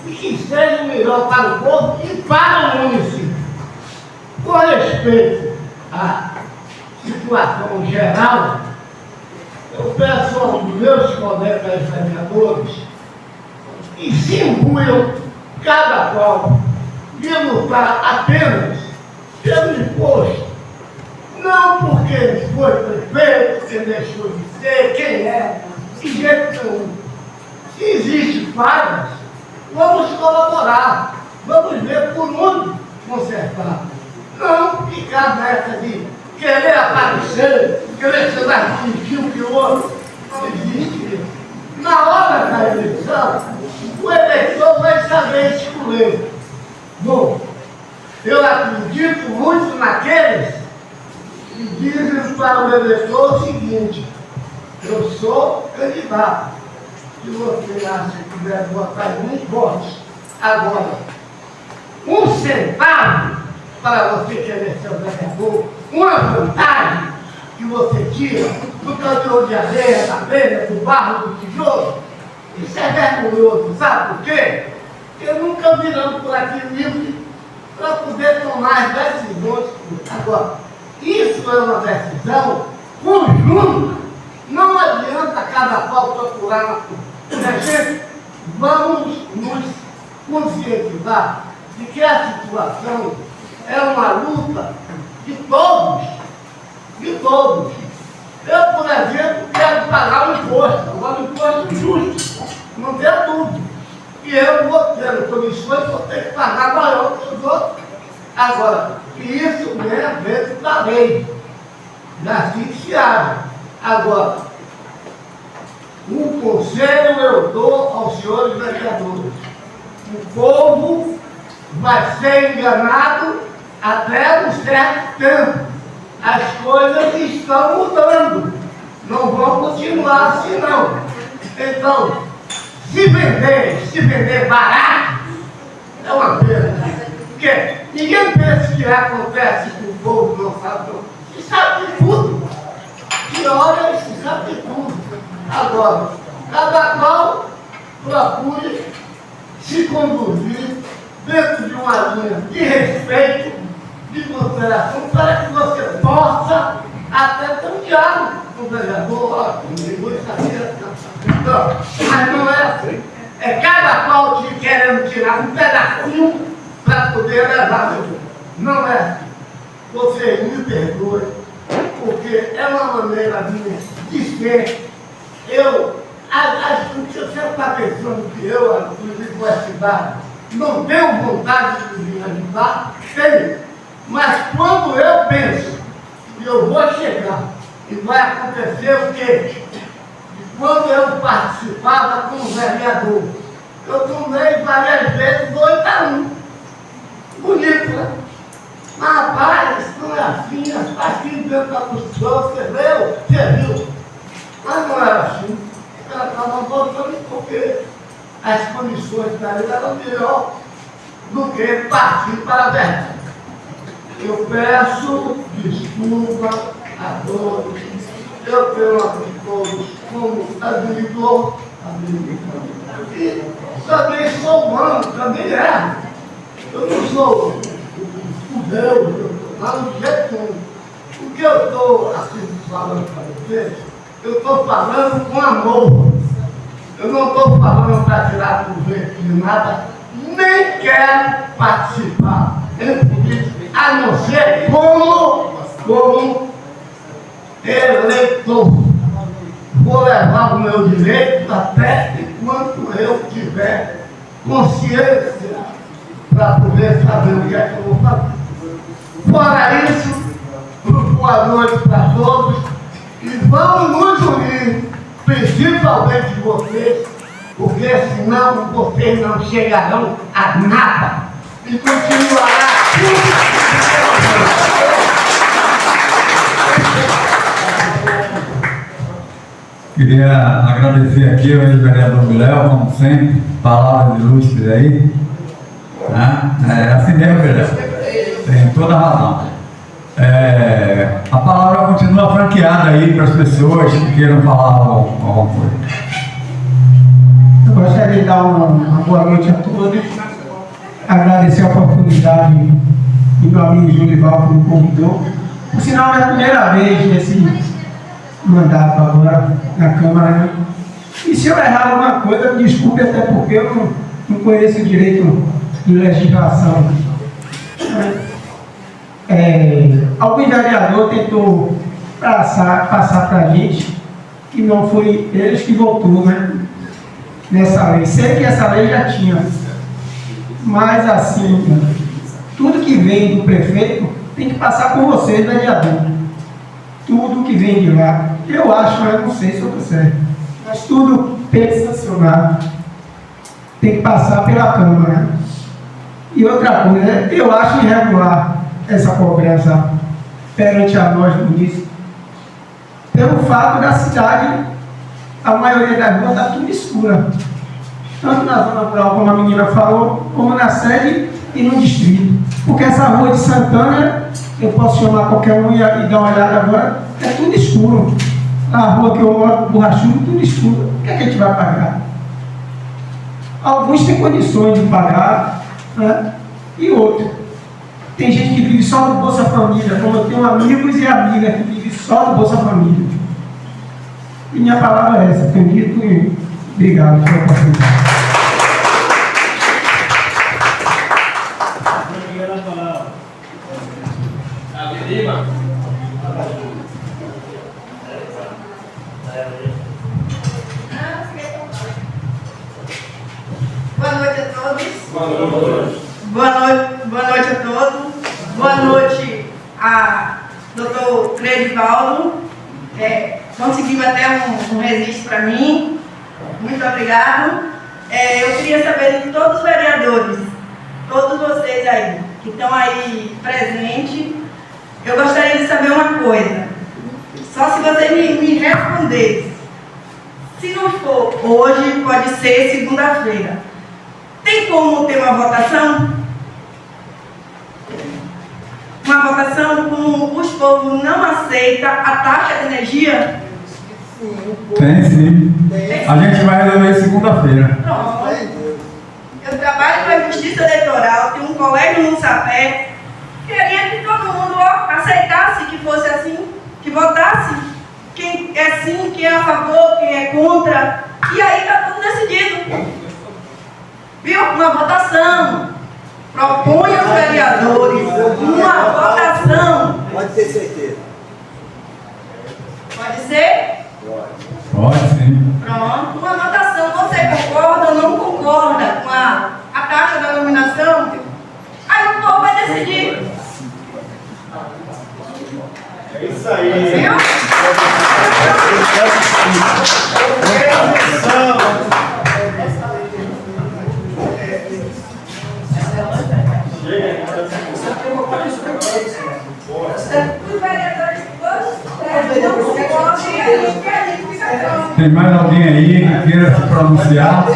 e que seja melhor para o povo e para o município. Com respeito à situação geral, eu peço aos meus colegas vereadores que se impunham, cada qual, de lutar apenas pelo imposto. Não porque ele foi prefeito, quem deixou de ser, quem é, de jeito nenhum. Se existe falhas, vamos colaborar, vamos ver por onde consertar. Não ficar nessa de querer aparecer, querer ser mais bonitinho que o outro. Não existe isso. Na hora da eleição, o eleitor vai saber escolher. Bom, eu acredito muito naqueles que dizem para o eleitor o seguinte: eu sou candidato. Se você acha que deve votar em mim, vote. Agora, 1 centavo para você querer ser o vereador, uma vantagem que você tira do cantor de areia, da beira, do barro, do tijolo, isso é vergonhoso, sabe por quê? Porque nunca viramos por aqui livre para poder tomar as decisões. Agora, isso é uma decisão conjunta, não adianta cada qual procurar na gente, vamos nos conscientizar de que a situação é uma luta de todos, de todos. Eu, por exemplo, quero pagar um imposto, agora um imposto justo, não tem tudo. E eu vou ter condições, vou ter que pagar maior que os outros. Agora, isso é dentro da lei, da judiciária. Agora, um conselho eu dou aos senhores vereadores. vai ser enganado até um certo tempo. As coisas estão mudando. Não vão continuar assim, não. Então, se vender barato, é uma pena. Porque ninguém pensa que acontece com o povo não sabe. Se sabe de tudo. Que olha, se sabe de tudo. Agora, cada qual procure se conduzir dentro de uma linha de respeito, de consideração, para que você possa até ter um diálogo com o vereador, comigo, isso aqui. Então, mas não é assim. É cada qual querendo tirar um pedacinho para poder levar. Não é assim. Vocês me perdoem, porque é uma maneira minha de ser. Você está pensando que eu, inclusive com essa idade, não tenho vontade de me ajudar? Tenho. Mas quando eu penso que eu vou chegar e vai acontecer o quê? Quando eu participava como vereador, eu tomei várias vezes 2-1. Bonito, né? Mas, rapaz, isso não é assim, aqui dentro da Constituição, você viu. Mas não era assim. Ela estava votando porque as condições dali eram melhor do que partir para a verdade. Eu peço desculpa a todos. Eu tenho a todos como administrador. E também sou humano, também erro. Eu não sou o Deus, mas do jeito que o que eu estou assim, falando para vocês, eu estou falando com amor. Eu não estou falando para tirar proveito de nada, nem quero participar em política, a não ser como eleitor. Vou levar o meu direito até enquanto eu tiver consciência para poder saber o que é que eu vou fazer. Fora isso, boa noite para todos e vamos nos unir, principalmente vocês, porque senão vocês não chegarão a nada e continuará Queria agradecer aqui ao ex-vereador Biléu, como sempre, palavras ilustres aí. Né? É assim mesmo, vereador. Tem toda a razão. A palavra continua franqueada aí para as pessoas que queiram falar alguma coisa. Eu gostaria de dar uma boa noite a todos, agradecer a oportunidade do meu amigo Júlio que me convidou. Por sinal, é a primeira vez nesse mandato agora na Câmara, né? E se eu errar alguma coisa, me desculpe, até porque eu não conheço direito de legislação. Algum vereador tentou passar para a gente que não foi eles que votou, né, nessa lei. Sei que essa lei já tinha, mas assim, tudo que vem do prefeito tem que passar por vocês, vereador. Tudo que vem de lá, eu acho, mas eu não sei se eu estou certo, mas tudo tem que sancionar, tem que passar pela Câmara. E outra coisa, eu acho irregular essa cobrança perante a nós munícipes, pelo fato da cidade, a maioria das ruas está tudo escura, tanto na zona rural, como a menina falou, como na sede e no distrito. Porque essa rua de Santana, eu posso chamar qualquer um e dar uma olhada agora, é tudo escuro. A rua que eu moro, Borrachudo, tudo escuro. O que é que a gente vai pagar? Alguns têm condições de pagar, né? E outros. Tem gente que vive só do Bolsa Família, como eu tenho amigos e amigas que vivem só do Bolsa Família. E minha palavra é essa, acredito e obrigado pela oportunidade. Boa noite a todos. Boa noite a todos. Boa noite a doutor Credivaldo. Conseguiu até um registro para mim. Muito obrigado. Eu queria saber de todos os vereadores todos vocês aí, que estão aí presentes, eu gostaria de saber uma coisa. Só se você me responder. Se não for hoje, pode ser segunda-feira. Tem como ter uma votação? Uma votação como os povos não aceitam a taxa de energia? Tem sim. A gente vai resolver segunda-feira. Pronto. Eu trabalho com a justiça eleitoral, tenho um colega no SAPE. Queria que todo mundo aceitasse que fosse assim, que votasse. Quem é sim, quem é a favor, quem é contra. E aí está tudo decidido. Viu? Uma votação. Propõe aos vereadores uma votação. Pode ter certeza. Pode ser? Pode sim. Pronto. Uma votação. Você concorda ou não concorda com a taxa da iluminação? Aí o povo vai decidir. É isso aí. Viu? Tem mais alguém aí que queira se pronunciar? Se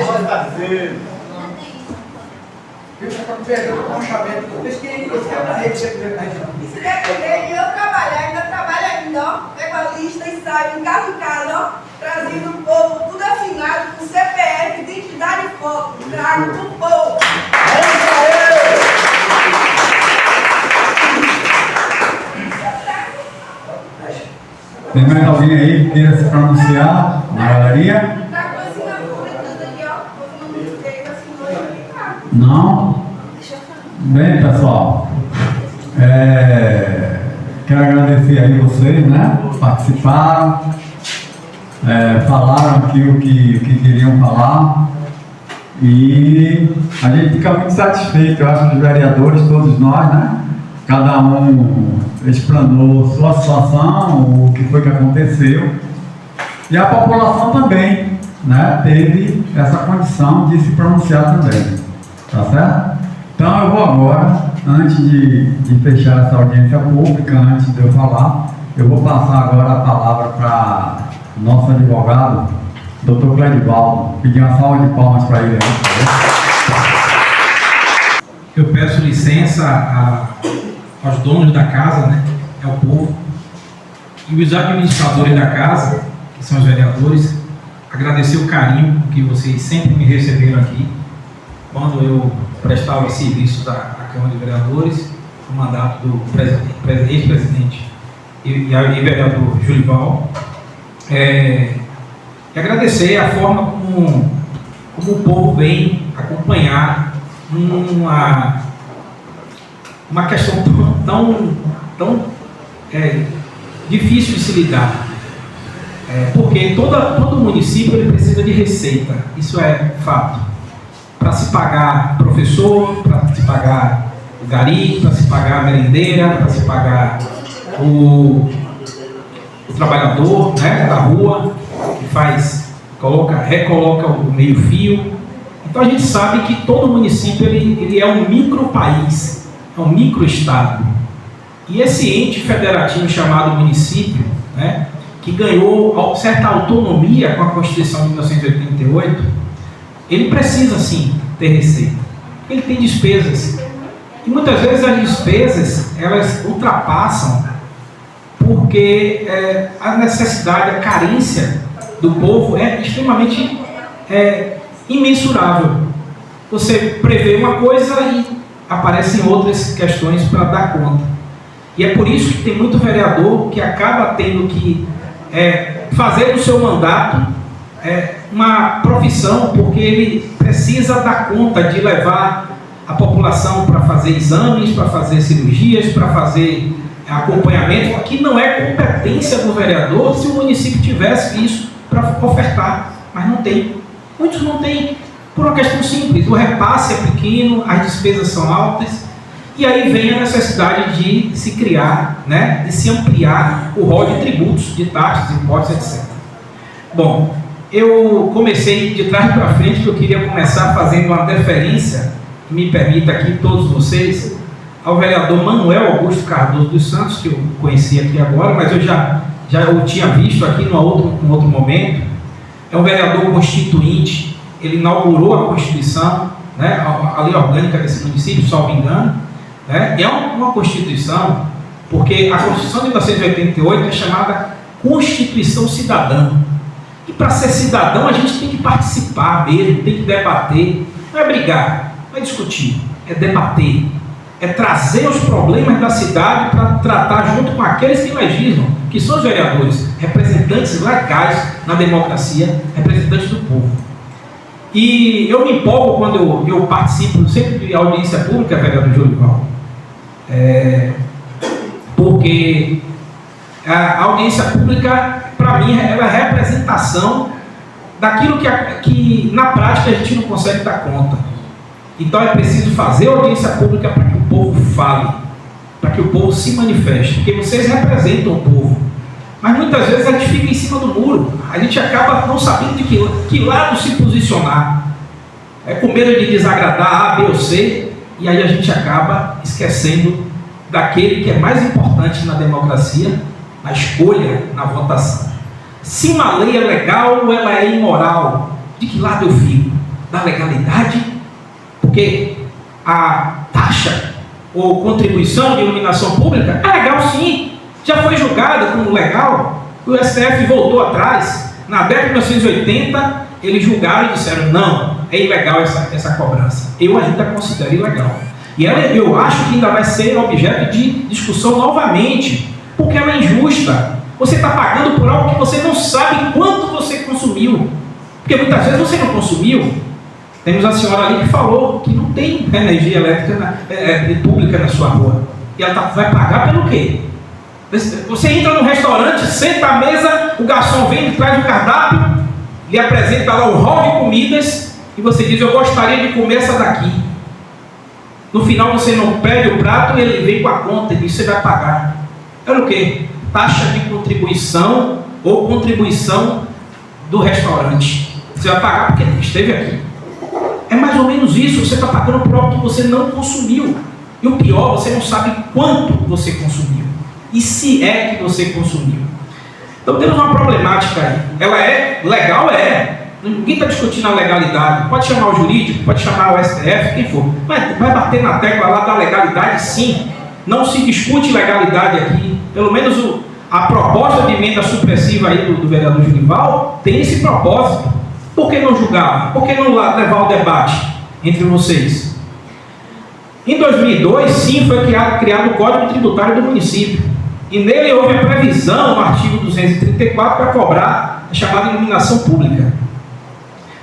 depender de eu trabalhar, ainda trabalho ainda, ó. Pego a lista e saio em casa, ó, trazendo o povo tudo assinado com CPF, identidade e foto. Trago pro povo. Tem mais alguém aí que queira se pronunciar na galeria? Tá com assinatura tudo aqui, ó. Todo mundo teve assinatura aqui. Não? Bem, pessoal, quero agradecer aí vocês, né? Participaram, falaram aqui o que queriam falar e a gente fica muito satisfeito, eu acho, os vereadores, todos nós, né? Cada um explanou sua situação, o que foi que aconteceu e a população também, né? Teve essa condição de se pronunciar também, tá certo? Então eu vou agora, antes de fechar essa audiência pública, antes de eu falar, eu vou passar agora a palavra para o nosso advogado, Dr. Cledivaldo, pedir uma salva de palmas para ele aí. Eu peço licença aos donos da casa, né? É o povo, e os administradores da casa, que são os vereadores, agradecer o carinho que vocês sempre me receberam aqui, quando eu prestava serviços à Câmara de Vereadores, no mandato do ex-presidente e vereador Julival. E agradecer a forma como o povo vem acompanhar uma questão tão difícil de se lidar. Porque todo município ele precisa de receita, isso é fato. Para se pagar professor, para se pagar o gari, para se pagar a merendeira, para se pagar o trabalhador, né, da rua, que recoloca o meio-fio. Então a gente sabe que todo município ele é um micro-país, é um micro-estado. E esse ente federativo chamado município, né, que ganhou certa autonomia com a Constituição de 1988, ele precisa sim ter receita. Ele tem despesas. E muitas vezes as despesas elas ultrapassam porque a necessidade, a carência do povo é extremamente imensurável. Você prevê uma coisa e aparecem outras questões para dar conta. E é por isso que tem muito vereador que acaba tendo que fazer do seu mandato uma profissão, porque ele precisa dar conta de levar a população para fazer exames, para fazer cirurgias, para fazer acompanhamento, que não é competência do vereador se o município tivesse isso para ofertar, mas não tem. Muitos não têm, por uma questão simples, o repasse é pequeno, as despesas são altas, e aí vem a necessidade de se criar, né, de se ampliar o rol de tributos, de taxas, impostos, etc. Bom, eu comecei de trás para frente, que eu queria começar fazendo uma deferência me permita aqui, todos vocês, ao vereador Manuel Augusto Cardoso dos Santos, que eu conheci aqui agora, mas eu já o tinha visto aqui num outro momento. É um vereador constituinte, ele inaugurou a Constituição, né, a lei orgânica desse município, salvo engano, né, é uma Constituição, porque a Constituição de 1988 é chamada Constituição Cidadã. E para ser cidadão a gente tem que participar mesmo, tem que debater, não é brigar, não é discutir, é debater, é trazer os problemas da cidade para tratar junto com aqueles que legislam, que são os vereadores, representantes legais na democracia, representantes do povo. E eu me empolgo quando eu participo sempre de audiência pública, vereador Jolival, porque a audiência pública, para mim, ela é a representação daquilo que na prática a gente não consegue dar conta. Então é preciso fazer audiência pública para que o povo fale, para que o povo se manifeste, porque vocês representam o povo. Mas muitas vezes a gente fica em cima do muro, a gente acaba não sabendo de que lado se posicionar, com medo de desagradar A, B ou C, e aí a gente acaba esquecendo daquele que é mais importante na democracia, na escolha, na votação. Se uma lei é legal ou ela é imoral, de que lado eu fico? Da legalidade? Porque a taxa ou contribuição de iluminação pública é legal sim, já foi julgada como legal, o STF voltou atrás, na década de 1980 eles julgaram e disseram não, é ilegal essa cobrança. Eu ainda considero ilegal. E eu acho que ainda vai ser objeto de discussão novamente, porque ela é injusta. Você está pagando por algo que você não sabe quanto você consumiu, porque muitas vezes você não consumiu. Temos a senhora ali que falou que não tem energia elétrica pública na sua rua. E ela vai pagar pelo quê? Você entra no restaurante, senta à mesa, o garçom vem e traz o cardápio, lhe apresenta lá o hall de comidas, e você diz, eu gostaria de comer essa daqui. No final você não pede o prato e ele vem com a conta e diz, você vai pagar. É o quê? Taxa de contribuição ou contribuição do restaurante. Você vai pagar porque esteve aqui. É mais ou menos isso, você está pagando por algo que você não consumiu. E o pior, você não sabe quanto você consumiu. E se é que você consumiu. Então temos uma problemática aí. Ela é legal? É. Ninguém está discutindo a legalidade. Pode chamar o jurídico, pode chamar o STF, quem for. Vai bater na tecla lá da legalidade, sim. Não se discute legalidade aqui. Pelo menos a proposta de emenda supressiva aí do vereador Jolival tem esse propósito. Por que não julgar? Por que não levar o debate entre vocês? Em 2002, sim, foi criado o Código Tributário do município. E nele houve a previsão, no artigo 234, para cobrar a chamada iluminação pública.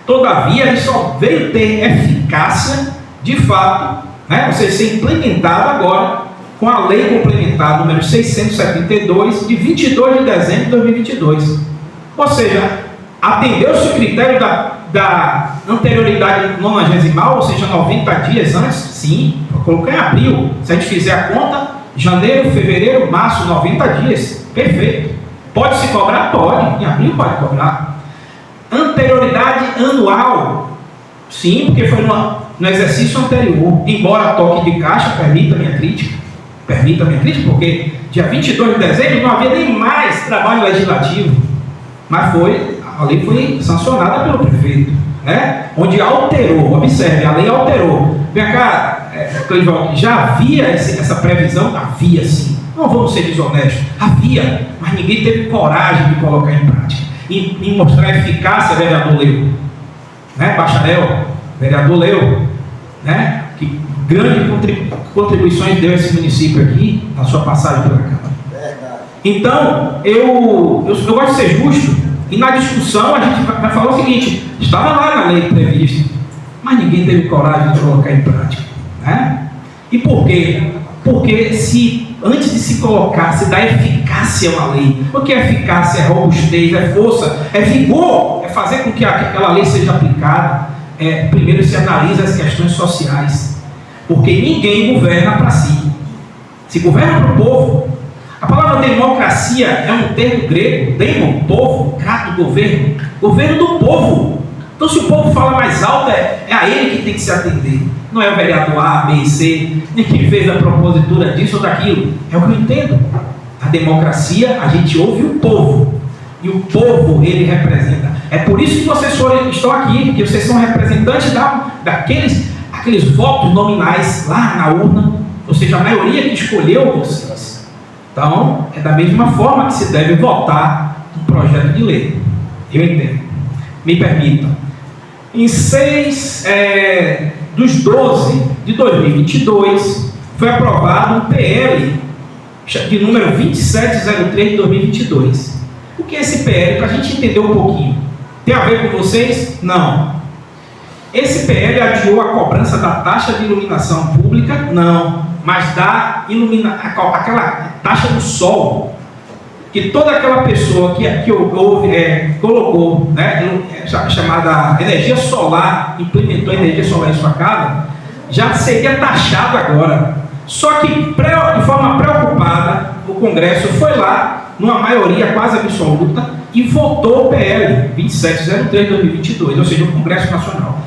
Todavia, ele só veio ter eficácia, de fato, ou seja, ser implementado agora, com a Lei Complementar número 672, de 22 de dezembro de 2022. Ou seja, atendeu-se o critério da anterioridade nonagesimal, ou seja, 90 dias antes? Sim, eu coloquei em abril. Se a gente fizer a conta, janeiro, fevereiro, março, 90 dias. Perfeito. Pode se cobrar? Pode. Em abril pode cobrar. Anterioridade anual? Sim, porque foi no exercício anterior. Embora toque de caixa, permita a minha crítica, porque dia 22 de dezembro não havia nem mais trabalho legislativo. Mas a lei foi sancionada pelo prefeito, onde alterou, observe, a lei alterou. Vem cá, Cleival, já havia essa previsão? Havia sim, não vamos ser desonestos, havia, mas ninguém teve coragem de colocar em prática, e mostrar a eficácia, vereador Leu, bacharel, vereador Leu, que grandes contribuições deu esse município aqui, na sua passagem pela Câmara. Então, eu gosto de ser justo, e na discussão a gente vai falar o seguinte, estava lá na lei prevista, mas ninguém teve coragem de colocar em prática. E por quê? Porque antes de se colocar, se dá eficácia a uma lei. O que é eficácia? É robustez, é força, é vigor, é fazer com que aquela lei seja aplicada. Primeiro se analisa as questões sociais, porque ninguém governa para si, se governa para o povo. A palavra democracia é um termo grego, demo, povo, crato, governo do povo. Então se o povo fala mais alto, é a ele que tem que se atender, não é o vereador A, B e C, nem quem fez a propositura disso ou daquilo. É o que eu entendo. A democracia, a gente ouve o povo. E o povo, ele representa. É por isso que vocês estão aqui, porque vocês são representantes aqueles votos nominais lá na urna, ou seja, a maioria que escolheu vocês. Então, é da mesma forma que se deve votar um projeto de lei. Eu entendo. Me permitam. Em 6 dos 12 de 2022, foi aprovado um PL de número 2703 de 2022. O que é esse PL? Para a gente entender um pouquinho. Tem a ver com vocês? Não. Esse PL adiou a cobrança da taxa de iluminação pública? Não. Mas da aquela taxa do sol, que toda aquela pessoa que colocou, né, chamada energia solar, implementou energia solar em sua casa, já seria taxado agora. Só que, de forma preocupada, o Congresso foi lá, numa maioria quase absoluta, e votou o PL 2703 de 2022, ou seja, o Congresso Nacional.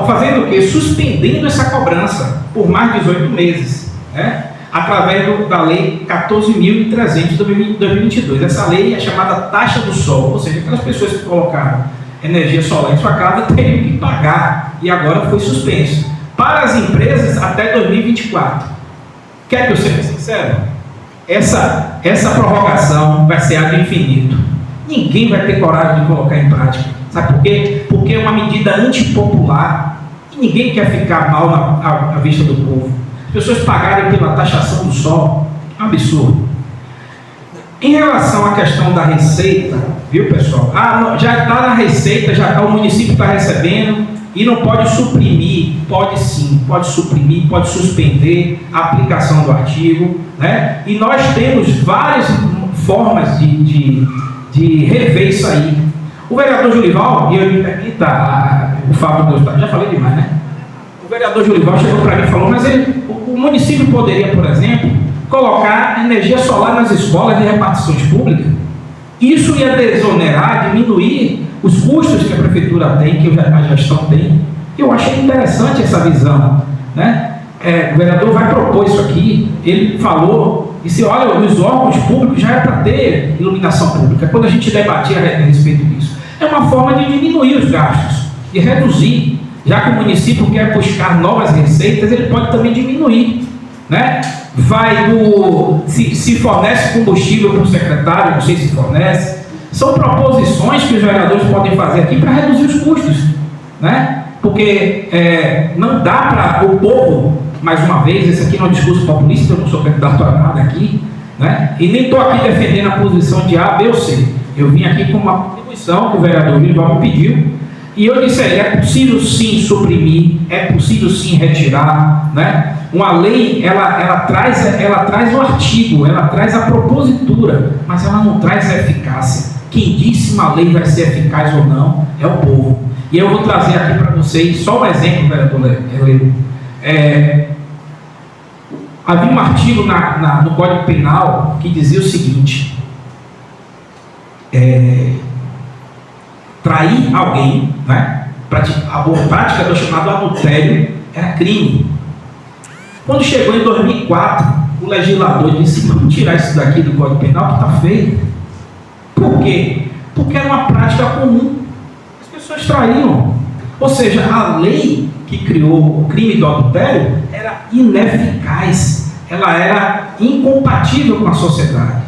Fazendo o quê? Suspendendo essa cobrança por mais de 18 meses, né? Através da Lei 14.300 de 2022. Essa lei é chamada taxa do sol, ou seja, aquelas pessoas que colocaram energia solar em sua casa teriam que pagar, e agora foi suspenso. Para as empresas, até 2024. Quer que eu seja sincero? Essa prorrogação vai ser ad infinito. Ninguém vai ter coragem de colocar em prática. Sabe por quê? Porque é uma medida antipopular e ninguém quer ficar mal à vista do povo. As pessoas pagarem pela taxação do sol, é um absurdo. Em relação à questão da receita, viu, pessoal? Já está na receita, o município está recebendo e não pode suprimir. Pode sim, pode suprimir, pode suspender a aplicação do artigo, né? E nós temos várias formas de rever isso aí. O vereador Julival, e eu me permita o Fábio do Estado, já falei demais, né? O vereador Julival chegou para mim e falou, mas o município poderia, por exemplo, colocar energia solar nas escolas de repartições públicas. Isso ia desonerar, diminuir os custos que a prefeitura tem, que a gestão tem. Eu achei interessante essa visão, né? O vereador vai propor isso aqui, ele falou, e se olha, os órgãos públicos já é para ter iluminação pública. Quando a gente debatia a respeito disso, é uma forma de diminuir os gastos, de reduzir. Já que o município quer buscar novas receitas, ele pode também diminuir, né? Se fornece combustível para o secretário, não sei se fornece. São proposições que os vereadores podem fazer aqui para reduzir os custos, né? Porque não dá para o povo, mais uma vez, esse aqui não é um discurso populista, eu não sou candidato a nada aqui, né? E nem estou aqui defendendo a posição de A, B ou C. Eu vim aqui com uma contribuição que o vereador Vival me pediu, e eu disse aí, é possível sim suprimir, é possível sim retirar, né? Uma lei, ela traz o artigo, ela traz a propositura, mas ela não traz a eficácia. Quem diz se uma lei vai ser eficaz ou não é o povo. E eu vou trazer aqui para vocês só um exemplo, vereador Heleno. Havia um artigo no Código Penal que dizia o seguinte: trair alguém, né? A prática do chamado adultério era crime. Quando chegou em 2004, o legislador disse: vamos tirar isso daqui do Código Penal que está feio. Por quê? Porque era uma prática comum. As pessoas traíam. Ou seja, a lei que criou o crime do adultério era ineficaz. Ela era incompatível com a sociedade.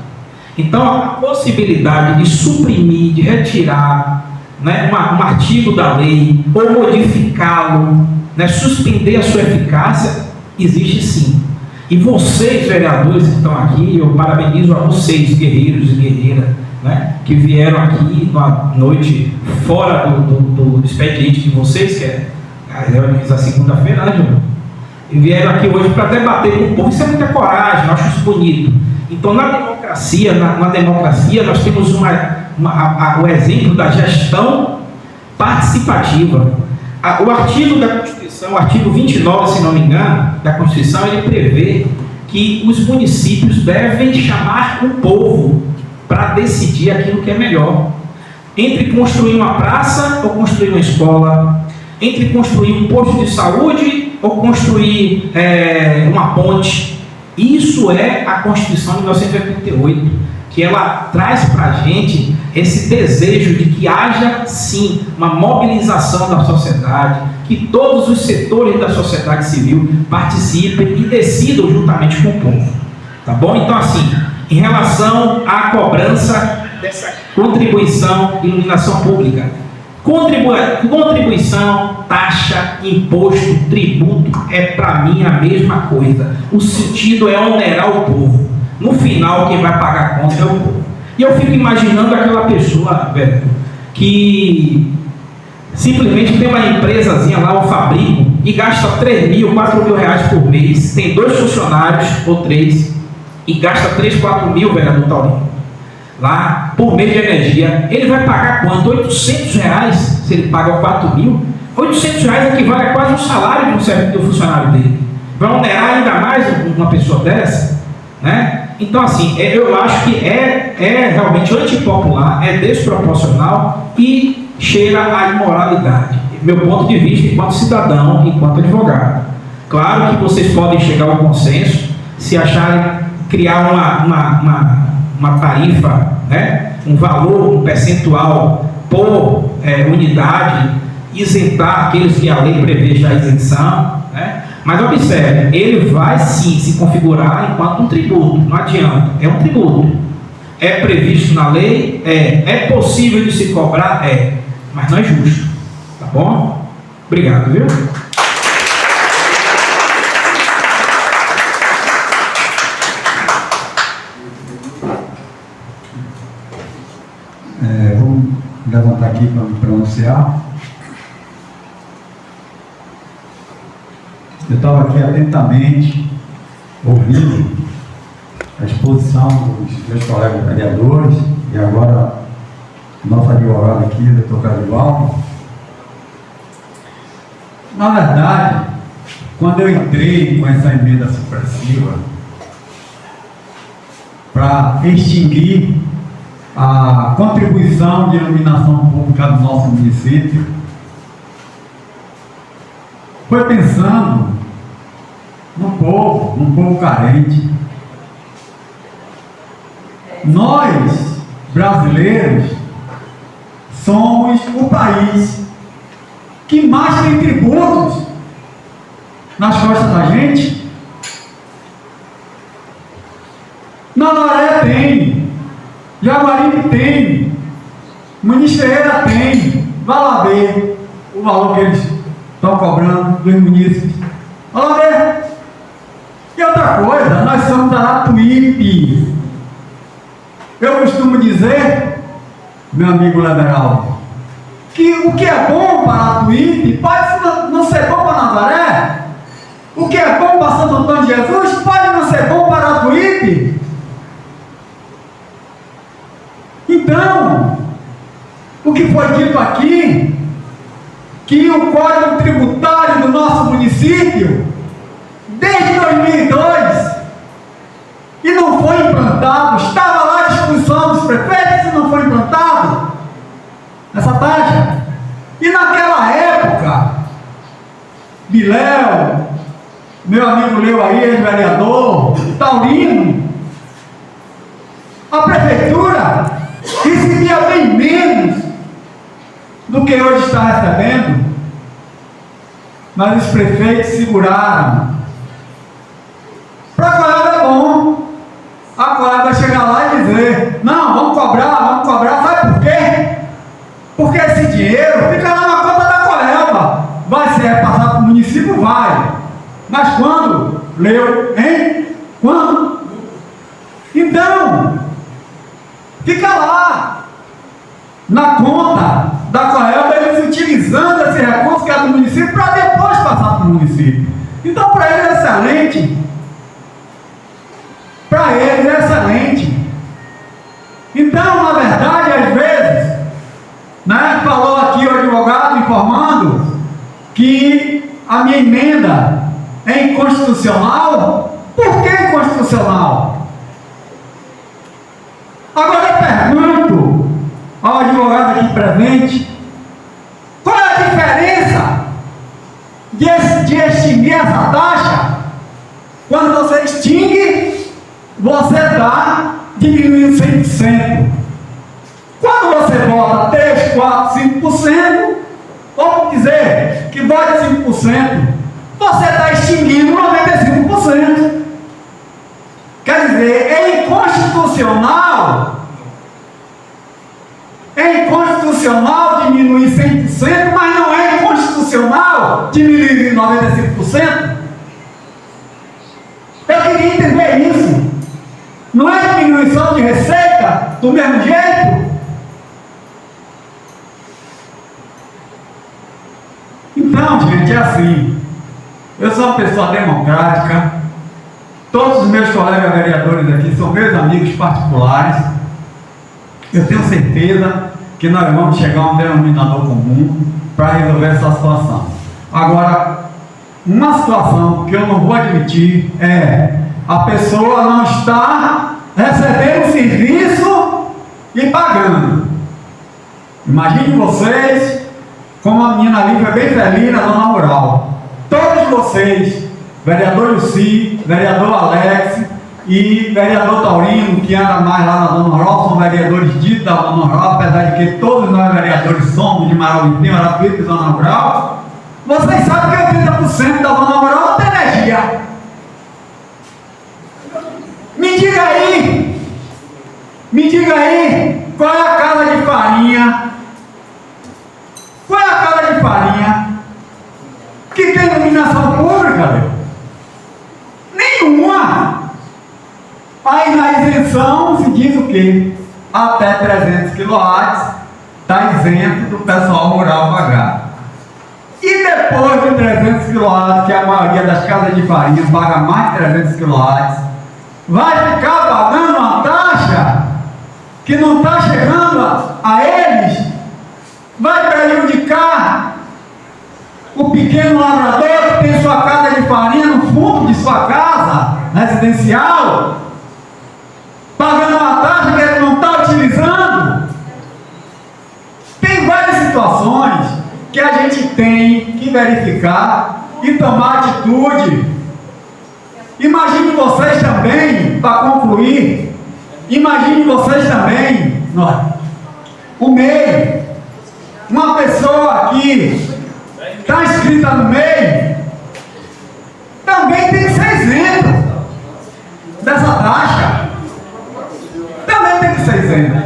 Então, a possibilidade de suprimir, de retirar, né, um artigo da lei, ou modificá-lo, né, suspender a sua eficácia, existe sim. E vocês, vereadores que estão aqui, eu parabenizo a vocês, guerreiros e guerreiras, né, que vieram aqui na noite fora do expediente de vocês, que é a segunda-feira, né, Júlio? E vieram aqui hoje para debater com o povo. Isso é muita coragem, eu acho isso bonito. Então, na democracia nós temos o exemplo da gestão participativa. O artigo da Constituição, o artigo 29, se não me engano, da Constituição, ele prevê que os municípios devem chamar o povo para decidir aquilo que é melhor. Entre construir uma praça ou construir uma escola, entre construir um posto de saúde ou construir uma ponte. Isso é a Constituição de 1988, que ela traz para a gente esse desejo de que haja, sim, uma mobilização da sociedade, que todos os setores da sociedade civil participem e decidam juntamente com o povo. Tá bom? Então, assim, em relação à cobrança dessa contribuição de iluminação pública, contribuição, taxa, imposto, tributo, é para mim a mesma coisa. O sentido é onerar o povo. No final, quem vai pagar a conta é o povo. E eu fico imaginando aquela pessoa, velho, que simplesmente tem uma empresazinha lá, um fabrico, e gasta 3 mil, 4 mil reais por mês, tem 2 funcionários ou 3, e gasta 3, 4 mil, vereador Taurino, lá por mês de energia. Ele vai pagar quanto? 800 reais, se ele paga 4 mil. 800 reais equivale a quase um salário de um funcionário dele. Vai onerar ainda mais uma pessoa dessa, né? Então, assim, eu acho que é realmente antipopular, é desproporcional e cheira à imoralidade. Meu ponto de vista enquanto cidadão, enquanto advogado. Claro que vocês podem chegar ao consenso se acharem criar uma tarifa, né? Um valor, um percentual por unidade, isentar aqueles que a lei prevê já isenção, né? Mas observe, ele vai sim se configurar enquanto um tributo, não adianta, é um tributo. É previsto na lei? É possível de se cobrar? Mas não é justo, tá bom? Obrigado, viu? Vamos levantar aqui para me pronunciar. Eu estava aqui atentamente ouvindo a exposição dos meus colegas vereadores e agora nosso advogado aqui, o doutor Cadivaldo. Na verdade, quando eu entrei com essa emenda supressiva para extinguir a contribuição de iluminação pública do nosso município, foi pensando no povo carente. Nós, brasileiros, somos o país que mais tem tributos nas costas da gente. Nazaré tem, Jaguaribe tem, Muniz-Ferreira tem. Vai lá ver o valor que eles estão cobrando dos munícipes. Vai lá ver. E outra coisa, nós somos Aratuípe. Eu costumo dizer, meu amigo Leberaldo, que o que é bom para Aratuípe pode não ser bom para Nazaré. O que é bom para Santo Antônio de Jesus pode não ser bom para Aratuípe. Então, o que foi dito aqui, que o Código Tributário do nosso município, desde 2002, e não foi implantado, estava lá à disposição dos prefeitos e não foi implantado essa taxa. E naquela época, Biléu, meu amigo Leu aí, ex-vereador, Taurino, a prefeitura recebia bem menos do que hoje está recebendo, mas os prefeitos seguraram. Para a Coelba é bom, a Coelba vai chegar lá e dizer, não, vamos cobrar, sabe por quê? Porque esse dinheiro fica lá na conta da Coelba, vai ser repassado para o município, vai, mas quando? Leu, hein? Quando? Então, fica lá, na conta da Coelba, eles utilizando esse recurso que é do município para depois passar para o município. Então, para eles é excelente. Para eles é excelente. Então, na verdade, às vezes, né, falou aqui o advogado informando que a minha emenda é inconstitucional. Por que inconstitucional? Agora eu pergunto ao advogado aqui presente, qual é a diferença extinguir essa taxa, quando você extingue, você está diminuindo 100%. Quando você bota 3, 4, 5%, vamos dizer que bote 5%, você está extinguindo 95%. Quer dizer, é inconstitucional diminuir 100%, mas não é inconstitucional diminuir 95%. Eu queria entender isso. Não é diminuição de receita do mesmo jeito? Então, gente, é assim. Eu sou uma pessoa democrática. Todos os meus colegas vereadores aqui são meus amigos particulares. Eu tenho certeza que nós vamos chegar a um denominador comum para resolver essa situação. Agora, uma situação que eu não vou admitir é a pessoa não está recebendo serviço e pagando. Imagine vocês, como a menina ali foi bem feliz na zona rural. Todos vocês, vereador Luci, vereador Alex e vereador Taurino, que anda mais lá na zona rural, são vereadores ditos da zona rural, apesar de que todos nós vereadores somos de Marauipim, Arapipe e zona rural. Vocês sabem que 80% da zona rural não tem energia. Me diga aí, qual é a casa de farinha? Qual é a casa de farinha que tem iluminação pública, meu? Nenhuma. Aí na isenção se diz o quê? Até 300 kW está isento do pessoal rural pagar. E depois de 300 kW, que a maioria das casas de farinha paga mais de 300 kW, vai ficar pagando uma taxa que não está chegando a eles? Vai prejudicar o pequeno lavrador que tem sua casa de farinha no fundo de sua casa residencial, pagando uma taxa que ele não está utilizando? Tem várias situações que a gente tem que verificar e tomar atitude. Imagine vocês também, para concluir, imagine vocês também, o MEI, uma pessoa que está inscrita no MEI, também tem que ser isento dessa taxa. Também tem que ser isento.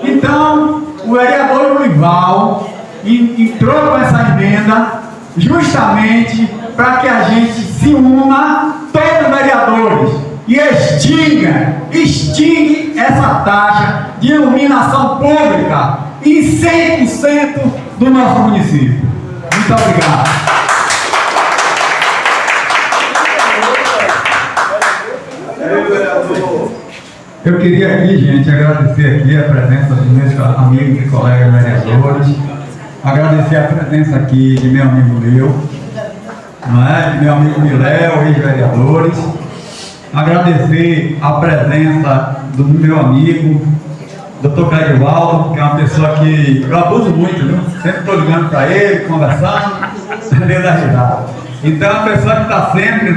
Então, o vereador Lurival entrou com essa emenda justamente para que a gente se una, todos os vereadores, e extingue essa taxa de iluminação pública em 100% do nosso município. Muito obrigado. Eu queria aqui, gente, agradecer aqui a presença dos meus amigos e colegas vereadores, agradecer a presença aqui de meu amigo Leo, de meu amigo Miléo, ex-vereadores, agradecer a presença do meu amigo Dr. Cledivaldo, que é uma pessoa que eu abuso muito, viu? Sempre estou ligando para ele, conversando, Deus ajudar. Então é uma pessoa que está sempre,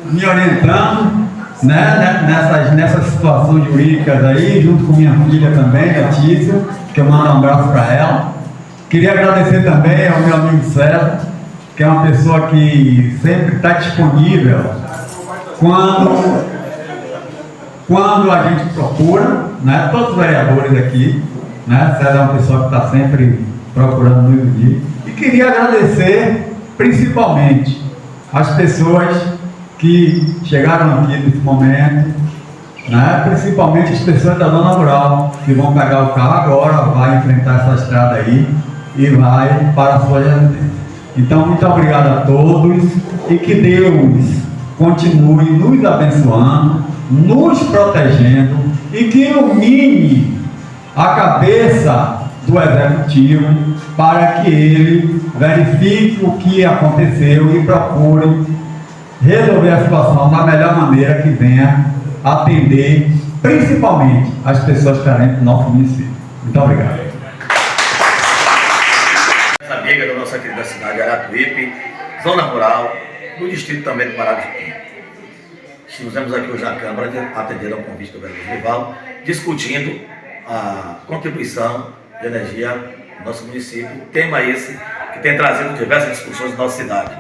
me orientando, nessas situações jurídicas aí, junto com minha filha também, a Tícia, que eu mando um abraço para ela. Queria agradecer também ao meu amigo César, que é uma pessoa que sempre está disponível quando a gente procura, todos os vereadores aqui, César é uma pessoa que está sempre procurando nos unir. E queria agradecer principalmente as pessoas que chegaram aqui nesse momento, principalmente as pessoas da zona rural, que vão pegar o carro agora, vai enfrentar essa estrada aí e vai para a sua residência. Então, muito obrigado a todos e que Deus continue nos abençoando, nos protegendo e que ilumine a cabeça do Executivo para que ele verifique o que aconteceu e procure resolver a situação da melhor maneira que venha atender principalmente as pessoas carentes do nosso município. Muito obrigado. Essa amiga da nossa querida cidade de Arapipe, zona rural, no distrito também do Maragogi. Estivemos aqui hoje na Câmara, atendendo ao convite do vereador Nivaldo, discutindo a contribuição de energia do nosso município, tema esse que tem trazido diversas discussões na nossa cidade.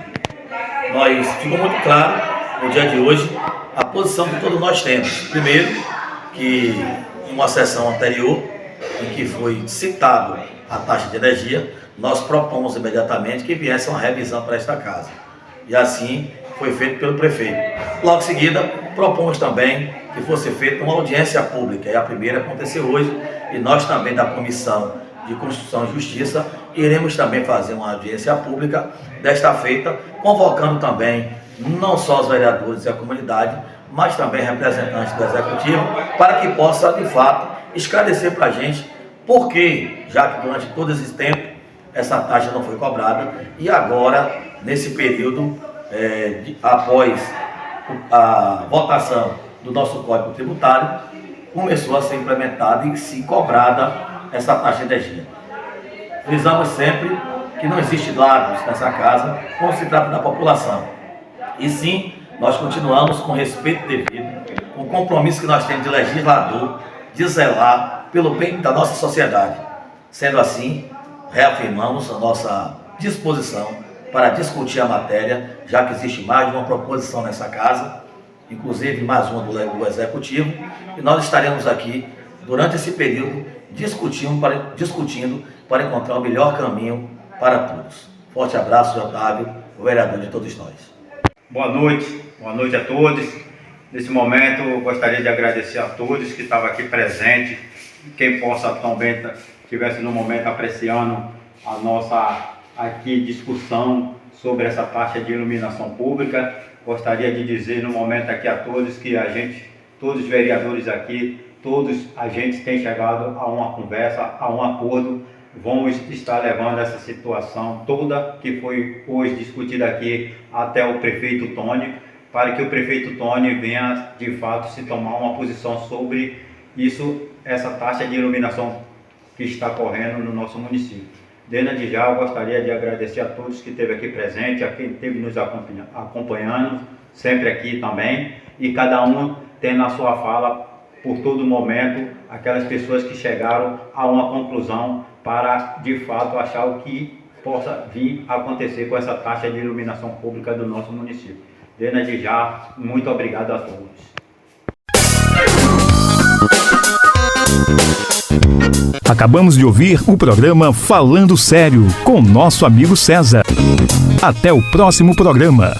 Ficou muito claro, no dia de hoje, a posição que todos nós temos. Primeiro, que em uma sessão anterior, em que foi citado a taxa de energia, nós propomos imediatamente que viesse uma revisão para esta casa. E assim foi feito pelo prefeito. Logo em seguida, propomos também que fosse feita uma audiência pública. E a primeira aconteceu hoje, e nós também da Comissão de Constituição e Justiça iremos também fazer uma audiência pública desta feita, convocando também não só os vereadores e a comunidade, mas também representantes do Executivo, para que possa, de fato, esclarecer para a gente por que, já que durante todo esse tempo, essa taxa não foi cobrada, e agora, nesse período, após a votação do nosso Código Tributário, começou a ser implementada e se cobrada essa taxa de energia. Frisamos sempre que não existe lados nessa casa quando se trata da população. E sim, nós continuamos com respeito devido, com o compromisso que nós temos de legislador, de zelar pelo bem da nossa sociedade. Sendo assim, reafirmamos a nossa disposição para discutir a matéria, já que existe mais de uma proposição nessa casa, inclusive mais uma do Executivo, e nós estaremos aqui durante esse período discutindo para encontrar o melhor caminho para todos. Forte abraço, Otávio, o vereador de todos nós. Boa noite a todos. Nesse momento, eu gostaria de agradecer a todos que estavam aqui presentes, quem possa também estivesse no momento apreciando a nossa aqui discussão sobre essa taxa de iluminação pública. Gostaria de dizer no momento aqui a todos que todos os vereadores aqui, todos a gente tem chegado a uma conversa, a um acordo. Vamos estar levando essa situação toda que foi hoje discutida aqui até o prefeito Tony, para que o prefeito Tony venha de fato se tomar uma posição sobre isso, essa taxa de iluminação que está correndo no nosso município. Desde já eu gostaria de agradecer a todos que esteve aqui presente, a quem esteve nos acompanhando, sempre aqui também, e cada um tem na sua fala, por todo momento, aquelas pessoas que chegaram a uma conclusão para, de fato, achar o que possa vir a acontecer com essa taxa de iluminação pública do nosso município. Desde já, muito obrigado a todos. Acabamos de ouvir o programa Falando Sério, com nosso amigo César. Até o próximo programa.